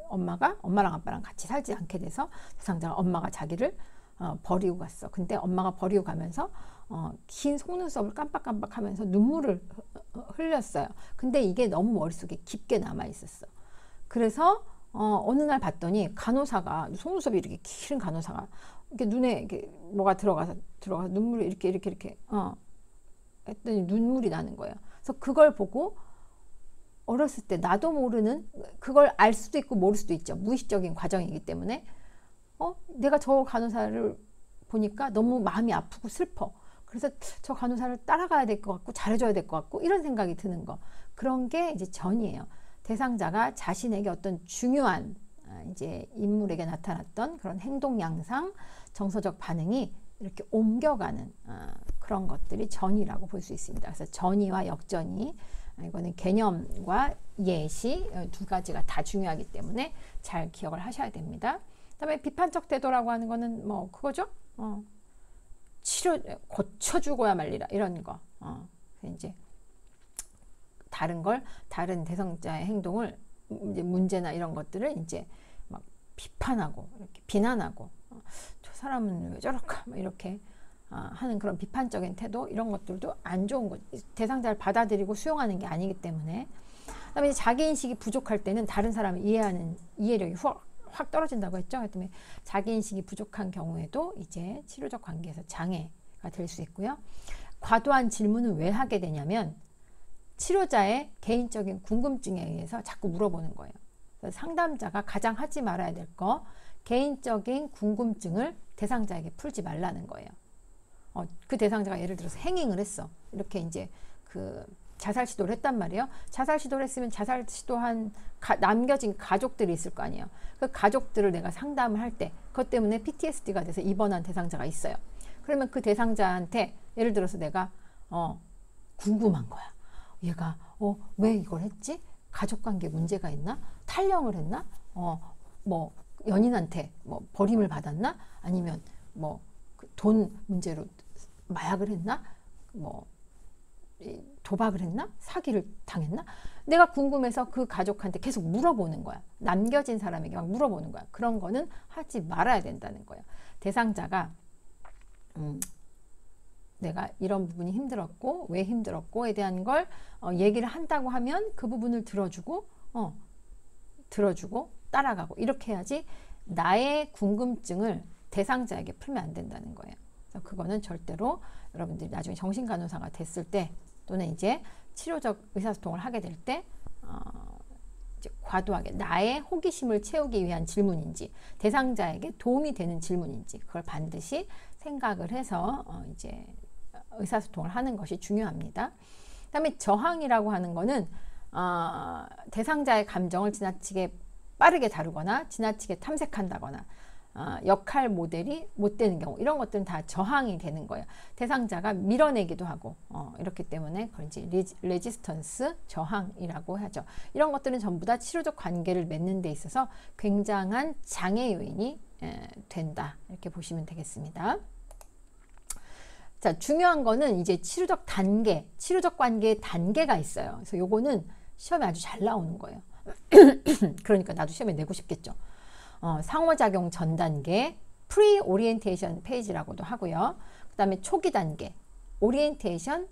S1: 엄마랑 아빠랑 같이 살지 않게 돼서 대상자가 엄마가 자기를 버리고 갔어. 근데 엄마가 버리고 가면서 긴 속눈썹을 깜빡깜빡 하면서 눈물을 흘렸어요. 근데 이게 너무 머릿속에 깊게 남아 있었어. 그래서 어느 날 봤더니 간호사가, 속눈썹이 이렇게 긴 간호사가 이렇게 눈에 이렇게 뭐가 들어가서 눈물이 이렇게 했더니 눈물이 나는 거예요. 그래서 그걸 보고 어렸을 때 나도 모르는, 그걸 알 수도 있고 모를 수도 있죠. 무의식적인 과정이기 때문에 내가 저 간호사를 보니까 너무 마음이 아프고 슬퍼. 그래서 저 간호사를 따라가야 될 것 같고 잘해줘야 될 것 같고 이런 생각이 드는 거. 그런 게 이제 전이에요. 대상자가 자신에게 어떤 중요한 이제 인물에게 나타났던 그런 행동 양상, 정서적 반응이 이렇게 옮겨가는 그런 것들이 전이라고 볼 수 있습니다. 그래서 전이와 역전이, 이거는 개념과 예시 두 가지가 다 중요하기 때문에 잘 기억을 하셔야 됩니다. 그다음에 비판적 태도라고 하는 거는 뭐 그거죠. 고쳐주고야 말리라 이런 거. 이제 다른 대상자의 행동을, 이제 문제나 이런 것들을 이제 막 비판하고 이렇게 비난하고 저 사람은 왜 저럴까 막 이렇게 하는 그런 비판적인 태도, 이런 것들도 안 좋은 거. 대상자를 받아들이고 수용하는 게 아니기 때문에. 그다음에 이제 자기인식이 부족할 때는 다른 사람을 이해하는 이해력이 확 떨어진다고 했죠. 그다음에 자기인식이 부족한 경우에도 이제 치료적 관계에서 장애가 될 수 있고요. 과도한 질문을 왜 하게 되냐면 치료자의 개인적인 궁금증에 의해서 자꾸 물어보는 거예요. 그래서 상담자가 가장 하지 말아야 될 거, 개인적인 궁금증을 대상자에게 풀지 말라는 거예요. 그 대상자가 예를 들어서 행잉을 했어. 이렇게 이제 자살 시도를 했단 말이에요. 자살 시도를 했으면 자살 시도한 남겨진 가족들이 있을 거 아니에요. 그 가족들을 내가 상담을 할 때 그것 때문에 PTSD가 돼서 입원한 대상자가 있어요. 그러면 그 대상자한테 예를 들어서 내가 궁금한 거야. 얘가 왜 이걸 했지? 가족관계 문제가 있나? 탈령을 했나? 뭐 연인한테 뭐 버림을 받았나? 아니면 뭐 돈 문제로 마약을 했나? 뭐 도박을 했나? 사기를 당했나? 내가 궁금해서 그 가족한테 계속 물어보는 거야. 남겨진 사람에게 막 물어보는 거야. 그런 거는 하지 말아야 된다는 거예요. 대상자가 내가 이런 부분이 힘들었고 왜 힘들었고에 대한 걸 얘기를 한다고 하면 그 부분을 들어주고 따라가고 이렇게 해야지 나의 궁금증을 대상자에게 풀면 안 된다는 거예요. 그래서 그거는 절대로 여러분들이 나중에 정신간호사가 됐을 때 또는 이제 치료적 의사소통을 하게 될 때 이제 과도하게 나의 호기심을 채우기 위한 질문인지 대상자에게 도움이 되는 질문인지 그걸 반드시 생각을 해서 이제 의사소통을 하는 것이 중요합니다. 그다음에 저항이라고 하는 거는 대상자의 감정을 지나치게 빠르게 다루거나 지나치게 탐색한다거나 역할 모델이 못 되는 경우, 이런 것들은 다 저항이 되는 거예요. 대상자가 밀어내기도 하고, 이렇기 때문에 그걸 이제 레지스턴스, 저항이라고 하죠. 이런 것들은 전부 다 치료적 관계를 맺는 데 있어서 굉장한 장애 요인이 된다, 이렇게 보시면 되겠습니다. 자, 중요한 거는 이제 치료적 단계, 치료적 관계의 단계가 있어요. 그래서 요거는 시험에 아주 잘 나오는 거예요. 그러니까 나도 시험에 내고 싶겠죠. 상호작용 전 단계, 프리 오리엔테이션 페이지라고도 하고요. 그 다음에 초기 단계, 오리엔테이션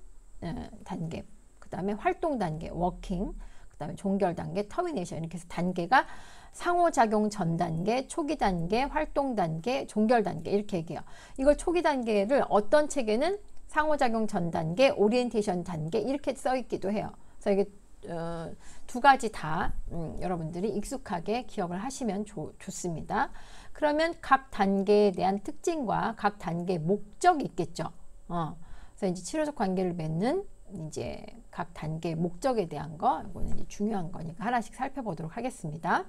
S1: 단계, 그 다음에 활동 단계, 워킹, 그 다음에 종결 단계, 터미네이션, 이렇게 해서 단계가 상호작용 전 단계, 초기 단계, 활동 단계, 종결 단계, 이렇게 얘기해요. 이걸 초기 단계를 어떤 책에는 상호작용 전 단계, 오리엔테이션 단계 이렇게 써 있기도 해요. 그래서 이게 두 가지 다 여러분들이 익숙하게 기억을 하시면 좋습니다. 그러면 각 단계에 대한 특징과 각 단계의 목적이 있겠죠. 그래서 이제 치료적 관계를 맺는 이제 각 단계의 목적에 대한 거, 이거는 이제 중요한 거니까 하나씩 살펴보도록 하겠습니다.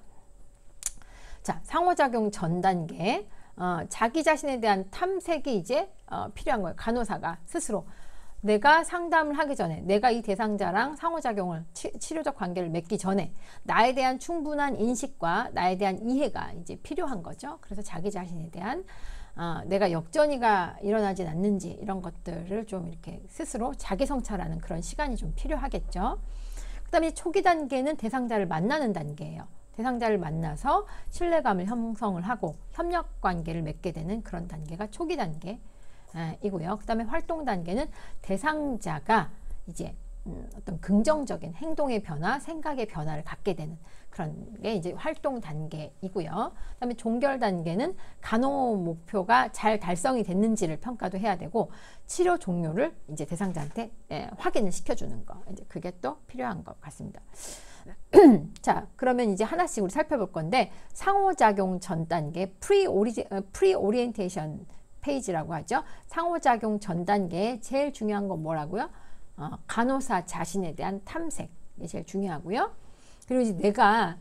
S1: 자, 상호작용 전 단계, 자기 자신에 대한 탐색이 이제 필요한 거예요. 간호사가 스스로 내가 상담을 하기 전에, 내가 이 대상자랑 상호작용을 치료적 관계를 맺기 전에 나에 대한 충분한 인식과 나에 대한 이해가 이제 필요한 거죠. 그래서 자기 자신에 대한 내가 역전이가 일어나진 않는지 이런 것들을 좀 이렇게 스스로 자기 성찰하는 그런 시간이 좀 필요하겠죠. 그 다음에 초기 단계는 대상자를 만나는 단계예요. 대상자를 만나서 신뢰감을 형성을 하고 협력 관계를 맺게 되는 그런 단계가 초기 단계 이고요. 그 다음에 활동 단계는 대상자가 이제 어떤 긍정적인 행동의 변화, 생각의 변화를 갖게 되는 그런 게 이제 활동 단계이고요. 그 다음에 종결 단계는 간호 목표가 잘 달성이 됐는지를 평가도 해야 되고 치료 종료를 이제 대상자한테 확인을 시켜주는 거, 이제 그게 또 필요한 것 같습니다. 자, 그러면 이제 하나씩 우리 살펴볼 건데 상호작용 전 단계 프리 오리엔테이션 페이지라고 하죠. 상호작용 전 단계에 제일 중요한 건 뭐라고요? 간호사 자신에 대한 탐색, 이게 제일 중요하고요. 그리고 이제 내가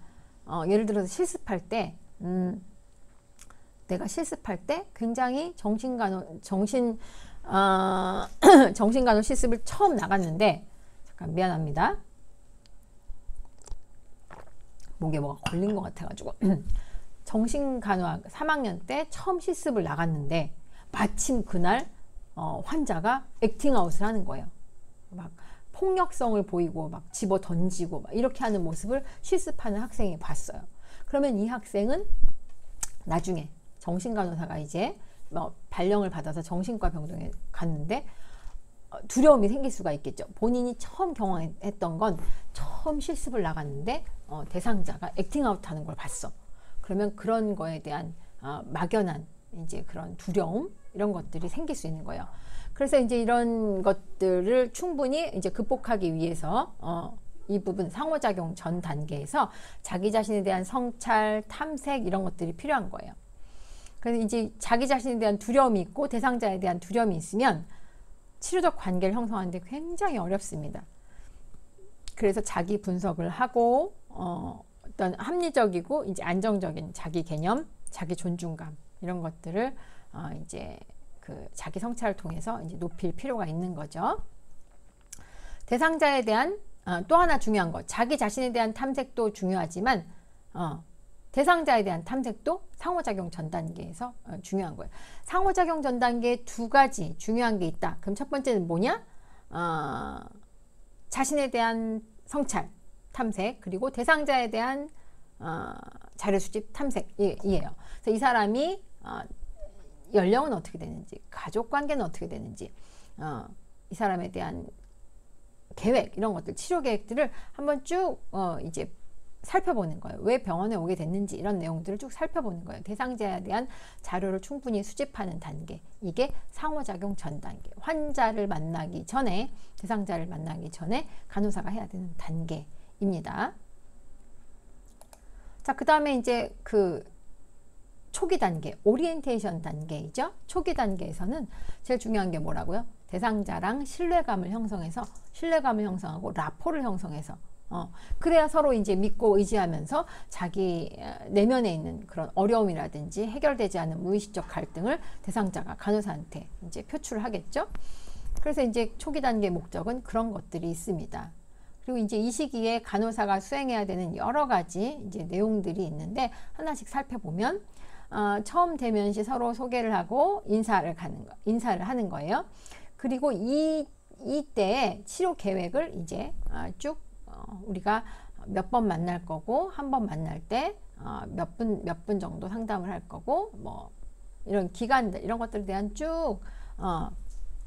S1: 예를 들어서 실습할 때 내가 실습할 때 굉장히 정신간호 실습을 처음 나갔는데, 잠깐 미안합니다. 목에 뭐가 걸린 것 같아가지고 정신간호학 3학년 때 처음 실습을 나갔는데 마침 그날 환자가 액팅아웃을 하는 거예요. 막 폭력성을 보이고 막 집어 던지고 막 이렇게 하는 모습을 실습하는 학생이 봤어요. 그러면 이 학생은 나중에 정신간호사가 이제 발령을 받아서 정신과 병동에 갔는데 두려움이 생길 수가 있겠죠. 본인이 처음 경험했던 건 처음 실습을 나갔는데 대상자가 액팅아웃 하는 걸 봤어. 그러면 그런 거에 대한 막연한 이제 그런 두려움, 이런 것들이 생길 수 있는 거예요. 그래서 이제 이런 것들을 충분히 이제 극복하기 위해서 이 부분 상호작용 전 단계에서 자기 자신에 대한 성찰, 탐색 이런 것들이 필요한 거예요. 그래서 이제 자기 자신에 대한 두려움이 있고 대상자에 대한 두려움이 있으면 치료적 관계를 형성하는데 굉장히 어렵습니다. 그래서 자기 분석을 하고 어떤 합리적이고 이제 안정적인 자기 개념, 자기 존중감 이런 것들을 이제 그 자기 성찰을 통해서 이제 높일 필요가 있는 거죠. 대상자에 대한 또 하나 중요한 거, 자기 자신에 대한 탐색도 중요하지만 대상자에 대한 탐색도 상호작용 전 단계에서 중요한 거예요. 상호작용 전 단계에 두 가지 중요한 게 있다. 그럼 첫 번째는 뭐냐? 자신에 대한 성찰, 탐색, 그리고 대상자에 대한 자료 수집, 탐색이에요. 그래서 이 사람이 연령은 어떻게 되는지, 가족 관계는 어떻게 되는지, 이 사람에 대한 계획, 이런 것들, 치료 계획들을 한번 쭉 이제 살펴보는 거예요. 왜 병원에 오게 됐는지 이런 내용들을 쭉 살펴보는 거예요. 대상자에 대한 자료를 충분히 수집하는 단계, 이게 상호작용 전 단계. 환자를 만나기 전에, 대상자를 만나기 전에 간호사가 해야 되는 단계입니다. 자, 그 다음에 이제 그 초기 단계, 오리엔테이션 단계이죠. 초기 단계에서는 제일 중요한 게 뭐라고요? 대상자랑 신뢰감을 형성해서, 신뢰감을 형성하고 라포를 형성해서 그래야 서로 이제 믿고 의지하면서 자기 내면에 있는 그런 어려움이라든지 해결되지 않은 무의식적 갈등을 대상자가 간호사한테 이제 표출을 하겠죠. 그래서 이제 초기 단계 목적은 그런 것들이 있습니다. 그리고 이제 이 시기에 간호사가 수행해야 되는 여러 가지 이제 내용들이 있는데 하나씩 살펴보면 처음 대면 시 서로 소개를 하고 인사를 하는 거예요. 그리고 이때 치료 계획을 이제 쭉 우리가 몇 번 만날 거고 한 번 만날 때 몇 분 정도 상담을 할 거고 뭐 이런 기간들 이런 것들에 대한 쭉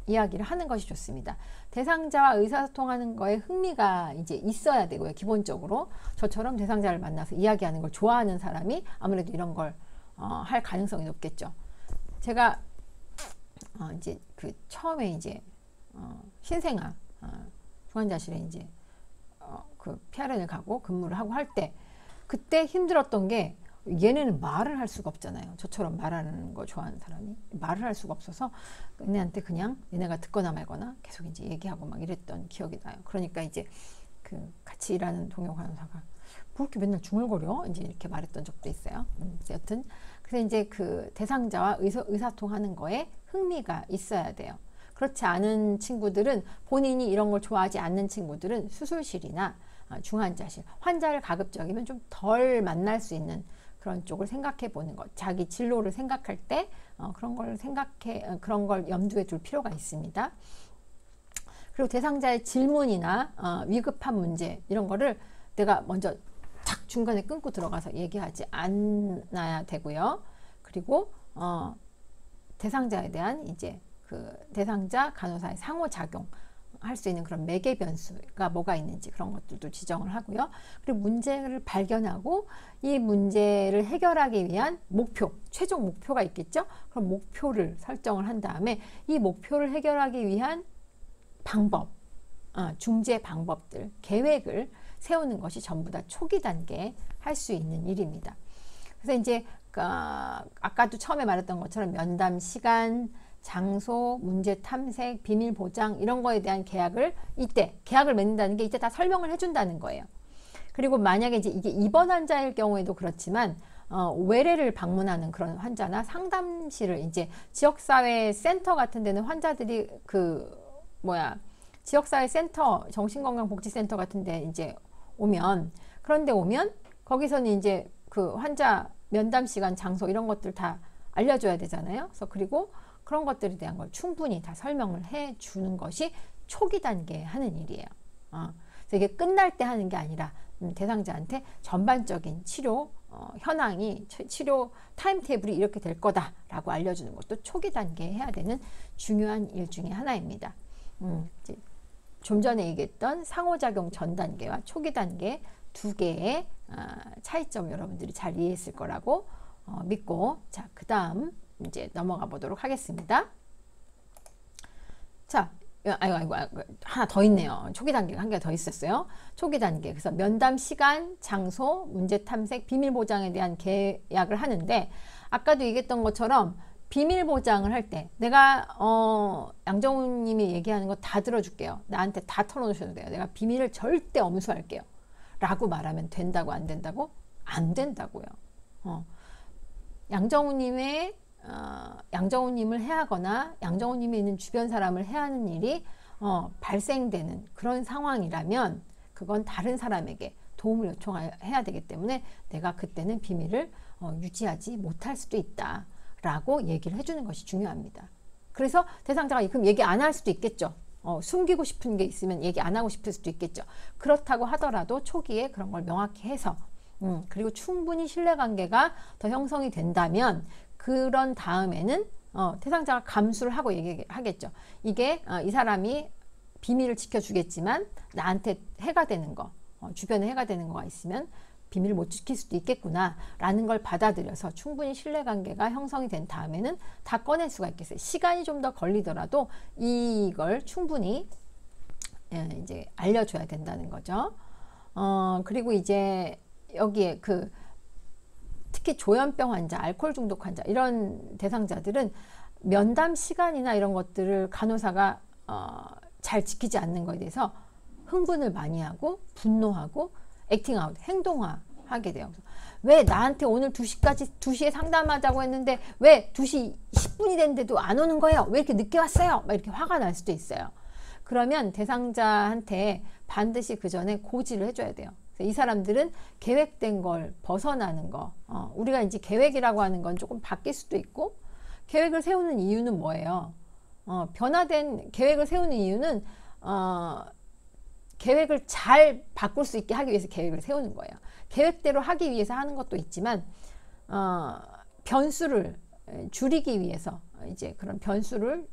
S1: 이야기를 하는 것이 좋습니다. 대상자와 의사소통하는 거에 흥미가 이제 있어야 되고요. 기본적으로 저처럼 대상자를 만나서 이야기하는 걸 좋아하는 사람이 아무래도 이런 걸 할 가능성이 높겠죠. 제가 이제 그 처음에 이제 신생아 중환자실에 이제 그 PRN을 가고 근무를 하고 할 때 그때 힘들었던 게 얘네는 말을 할 수가 없잖아요. 저처럼 말하는 거 좋아하는 사람이 말을 할 수가 없어서 얘네한테 그냥 얘네가 듣거나 말거나 계속 이제 얘기하고 막 이랬던 기억이 나요. 그러니까 이제 그 같이 일하는 동료 간호사가 뭐 이렇게 맨날 중얼거려? 이제 이렇게 말했던 적도 있어요. 여튼 그래서 이제 그 대상자와 의사소통하는 거에 흥미가 있어야 돼요. 그렇지 않은 친구들은 본인이 이런 걸 좋아하지 않는 친구들은 수술실이나 중환자실 환자를 가급적이면 좀 덜 만날 수 있는 그런 쪽을 생각해 보는 것, 자기 진로를 생각할 때 그런 걸 염두에 둘 필요가 있습니다. 그리고 대상자의 질문이나 위급한 문제 이런 거를 내가 먼저 착 중간에 끊고 들어가서 얘기하지 않아야 되고요. 그리고 대상자에 대한 이제 그 대상자 간호사의 상호작용 할 수 있는 그런 매개 변수가 뭐가 있는지 그런 것들도 지정을 하고요. 그리고 문제를 발견하고 이 문제를 해결하기 위한 목표, 최종 목표가 있겠죠. 그럼 목표를 설정을 한 다음에 이 목표를 해결하기 위한 방법, 중재 방법들, 계획을 세우는 것이 전부 다 초기 단계에 할 수 있는 일입니다. 그래서 이제 아까도 처음에 말했던 것처럼 면담 시간, 장소, 문제 탐색, 비밀 보장 이런 거에 대한 계약을 맺는다는 게 이때 다 설명을 해준다는 거예요. 그리고 만약에 이제 이게 입원 환자일 경우에도 그렇지만 외래를 방문하는 그런 환자나 상담실을 이제 지역사회 센터 같은 데는 환자들이 지역사회 센터, 정신건강복지센터 같은 데 이제 그런데 오면 거기서는 이제 그 환자 면담 시간, 장소 이런 것들 다 알려줘야 되잖아요. 그래서 그리고 그런 것들에 대한 걸 충분히 다 설명을 해 주는 것이 초기 단계에 하는 일이에요. 그래서 이게 끝날 때 하는 게 아니라 대상자한테 전반적인 치료 현황이 치료 타임테이블이 이렇게 될 거다라고 알려주는 것도 초기 단계에 해야 되는 중요한 일 중에 하나입니다. 이제 좀 전에 얘기했던 상호작용 전 단계와 초기 단계 두 개의 차이점 여러분들이 잘 이해했을 거라고 믿고 자, 그 다음 이제 넘어가 보도록 하겠습니다. 자, 아이고, 하나 더 있네요. 초기 단계가 한 개 더 있었어요. 초기 단계. 그래서 면담 시간, 장소, 문제 탐색, 비밀 보장에 대한 계약을 하는데 아까도 얘기했던 것처럼 비밀 보장을 할 때 내가 양정훈 님이 얘기하는 거 다 들어줄게요. 나한테 다 털어놓으셔도 돼요. 내가 비밀을 절대 엄수할게요. 라고 말하면 된다고 안 된다고? 안 된다고요. 양정훈님을 해하거나 양정훈님이 있는 주변 사람을 해하는 일이 발생되는 그런 상황이라면 그건 다른 사람에게 도움을 요청해야 되기 때문에 내가 그때는 비밀을 유지하지 못할 수도 있다 라고 얘기를 해주는 것이 중요합니다. 그래서 대상자가 그럼 얘기 안 할 수도 있겠죠. 숨기고 싶은 게 있으면 얘기 안 하고 싶을 수도 있겠죠. 그렇다고 하더라도 초기에 그런 걸 명확히 해서 그리고 충분히 신뢰관계가 더 형성이 된다면 그런 다음에는 대상자가 감수를 하고 얘기하겠죠. 이게 이 사람이 비밀을 지켜주겠지만 나한테 해가 되는 거, 주변에 해가 되는 거가 있으면 비밀을 못 지킬 수도 있겠구나 라는 걸 받아들여서 충분히 신뢰관계가 형성이 된 다음에는 다 꺼낼 수가 있겠어요. 시간이 좀 더 걸리더라도 이걸 충분히 이제 알려줘야 된다는 거죠. 그리고 이제 여기에 특히 조현병 환자, 알코올 중독 환자 이런 대상자들은 면담 시간이나 이런 것들을 간호사가 잘 지키지 않는 것에 대해서 흥분을 많이 하고 분노하고 액팅아웃, 행동화하게 돼요. 왜 나한테 오늘 2시에 상담하자고 했는데 왜 2시 10분이 됐는데도 안 오는 거예요? 왜 이렇게 늦게 왔어요? 막 이렇게 화가 날 수도 있어요. 그러면 대상자한테 반드시 그 전에 고지를 해줘야 돼요. 이 사람들은 계획된 걸 벗어나는 거, 우리가 이제 계획이라고 하는 건 조금 바뀔 수도 있고, 계획을 세우는 이유는 뭐예요? 변화된 계획을 세우는 이유는 계획을 잘 바꿀 수 있게 하기 위해서 계획을 세우는 거예요. 계획대로 하기 위해서 하는 것도 있지만 변수를 줄이기 위해서, 이제 그런 변수를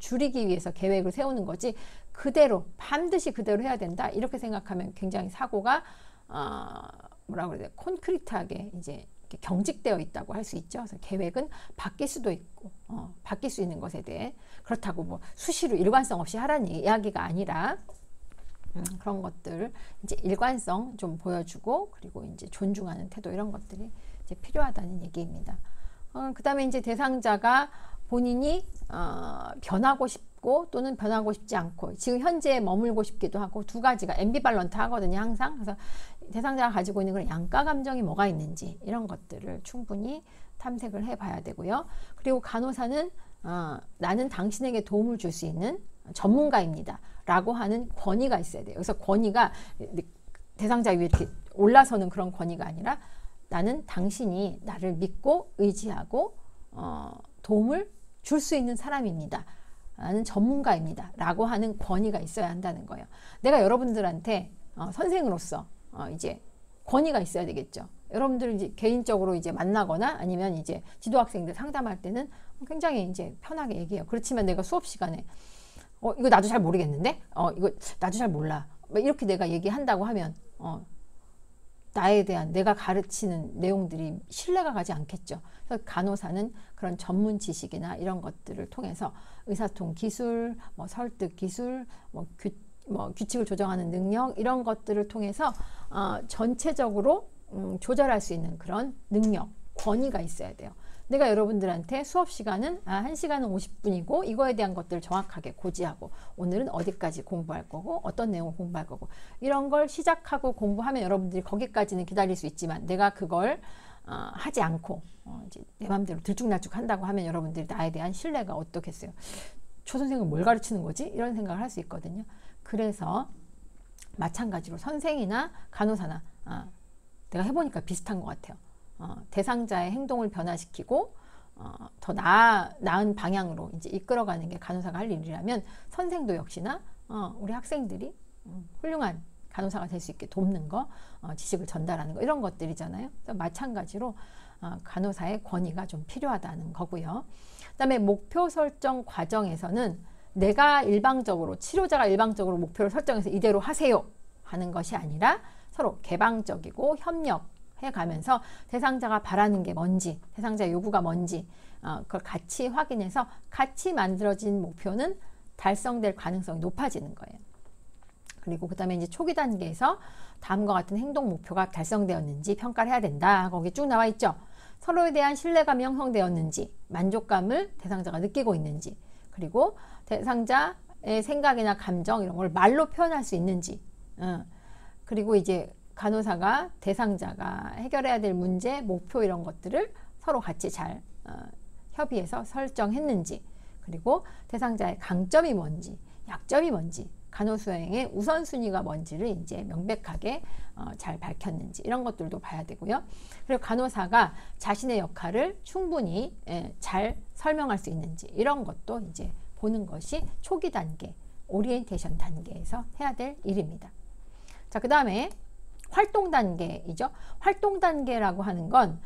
S1: 줄이기 위해서 계획을 세우는 거지, 그대로 반드시 그대로 해야 된다 이렇게 생각하면 굉장히 사고가 뭐라고 그래야 돼, 콘크리트하게 이제 경직되어 있다고 할 수 있죠. 그래서 계획은 바뀔 수도 있고 바뀔 수 있는 것에 대해, 그렇다고 뭐 수시로 일관성 없이 하라는 이야기가 아니라 그런 것들 이제 일관성 좀 보여주고, 그리고 이제 존중하는 태도, 이런 것들이 이제 필요하다는 얘기입니다. 그 다음에 이제 대상자가 본인이 변하고 싶고 또는 변하고 싶지 않고 지금 현재에 머물고 싶기도 하고, 두 가지가 앰비발런트 하거든요, 항상. 그래서 대상자가 가지고 있는 그런 양가 감정이 뭐가 있는지, 이런 것들을 충분히 탐색을 해봐야 되고요. 그리고 간호사는 나는 당신에게 도움을 줄 수 있는 전문가입니다 라고 하는 권위가 있어야 돼요. 그래서 권위가 대상자 위에 이렇게 올라서는 그런 권위가 아니라, 나는 당신이 나를 믿고 의지하고 도움을 줄 수 있는 사람입니다, 나는 전문가입니다 라고 하는 권위가 있어야 한다는 거예요. 내가 여러분들한테 선생으로서 이제 권위가 있어야 되겠죠. 여러분들 이제 개인적으로 이제 만나거나 아니면 이제 지도학생들 상담할 때는 굉장히 이제 편하게 얘기해요. 그렇지만 내가 수업 시간에 이거 나도 잘 모르겠는데, 이거 나도 잘 몰라, 이렇게 내가 얘기한다고 하면 나에 대한 내가 가르치는 내용들이 신뢰가 가지 않겠죠. 그래서 간호사는 그런 전문 지식이나 이런 것들을 통해서 의사소통 기술, 뭐 설득 기술, 뭐 규칙을 조정하는 능력, 이런 것들을 통해서 전체적으로 조절할 수 있는 그런 능력, 권위가 있어야 돼요. 내가 여러분들한테 수업 시간은 1시간은 50분이고 이거에 대한 것들을 정확하게 고지하고, 오늘은 어디까지 공부할 거고 어떤 내용을 공부할 거고, 이런 걸 시작하고 공부하면 여러분들이 거기까지는 기다릴 수 있지만, 내가 그걸 하지 않고 이제 내 맘대로 들쭉날쭉 한다고 하면 여러분들이 나에 대한 신뢰가 어떻겠어요? 초 선생은 뭘 가르치는 거지? 이런 생각을 할 수 있거든요. 그래서 마찬가지로 선생이나 간호사나 내가 해보니까 비슷한 것 같아요. 대상자의 행동을 변화시키고 더 나은 방향으로 이제 이끌어가는 게 간호사가 할 일이라면, 선생도 역시나 우리 학생들이 훌륭한 간호사가 될 수 있게 돕는 거, 지식을 전달하는 거, 이런 것들이잖아요. 마찬가지로 간호사의 권위가 좀 필요하다는 거고요. 그다음에 목표 설정 과정에서는 내가 일방적으로, 치료자가 일방적으로 목표를 설정해서 이대로 하세요 하는 것이 아니라, 서로 개방적이고 협력해 가면서 대상자가 바라는 게 뭔지, 대상자의 요구가 뭔지 그걸 같이 확인해서 같이 만들어진 목표는 달성될 가능성이 높아지는 거예요. 그리고 그 다음에 이제 초기 단계에서 다음과 같은 행동 목표가 달성되었는지 평가를 해야 된다. 거기 쭉 나와 있죠. 서로에 대한 신뢰감이 형성되었는지, 만족감을 대상자가 느끼고 있는지, 그리고 대상자의 생각이나 감정 이런 걸 말로 표현할 수 있는지, 그리고 이제 간호사가 대상자가 해결해야 될 문제, 목표 이런 것들을 서로 같이 잘 협의해서 설정했는지, 그리고 대상자의 강점이 뭔지, 약점이 뭔지, 간호수행의 우선순위가 뭔지를 이제 명백하게 잘 밝혔는지, 이런 것들도 봐야 되고요. 그리고 간호사가 자신의 역할을 충분히 잘 설명할 수 있는지, 이런 것도 이제 보는 것이 초기 단계, 오리엔테이션 단계에서 해야 될 일입니다. 자, 그 다음에 활동 단계이죠. 활동 단계라고 하는 건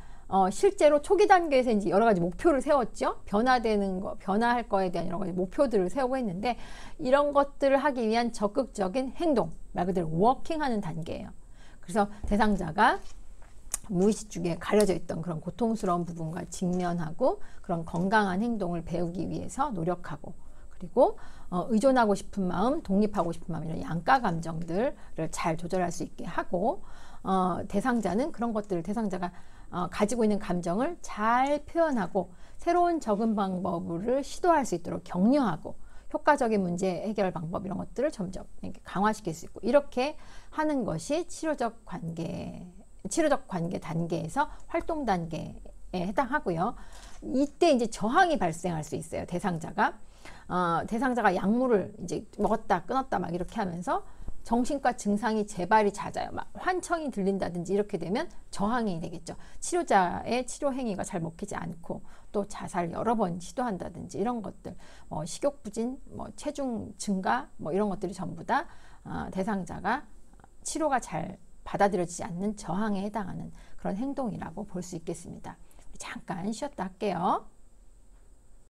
S1: 실제로 초기 단계에서 이제 여러 가지 목표를 세웠죠. 변화되는 거, 변화할 거에 대한 여러 가지 목표들을 세우고 했는데, 이런 것들을 하기 위한 적극적인 행동, 말 그대로 워킹하는 단계예요. 그래서 대상자가 무의식 중에 가려져 있던 그런 고통스러운 부분과 직면하고, 그런 건강한 행동을 배우기 위해서 노력하고, 그리고 의존하고 싶은 마음, 독립하고 싶은 마음, 이런 양가 감정들을 잘 조절할 수 있게 하고, 대상자는 그런 것들을, 대상자가 가지고 있는 감정을 잘 표현하고 새로운 적응 방법을 시도할 수 있도록 격려하고, 효과적인 문제 해결 방법 이런 것들을 점점 이렇게 강화시킬 수 있고, 이렇게 하는 것이 치료적 관계 단계에서 활동 단계에 해당하고요. 이때 이제 저항이 발생할 수 있어요. 대상자가 약물을 이제 먹었다 끊었다 막 이렇게 하면서 정신과 증상이 재발이 잦아요. 막 환청이 들린다든지 이렇게 되면 저항이 되겠죠. 치료자의 치료 행위가 잘 먹히지 않고 또 자살 여러 번 시도한다든지 이런 것들, 식욕 부진, 체중 증가, 이런 것들이 전부 다 대상자가 치료가 잘 받아들여지지 않는 저항에 해당하는 그런 행동이라고 볼 수 있겠습니다. 잠깐 쉬었다 할게요.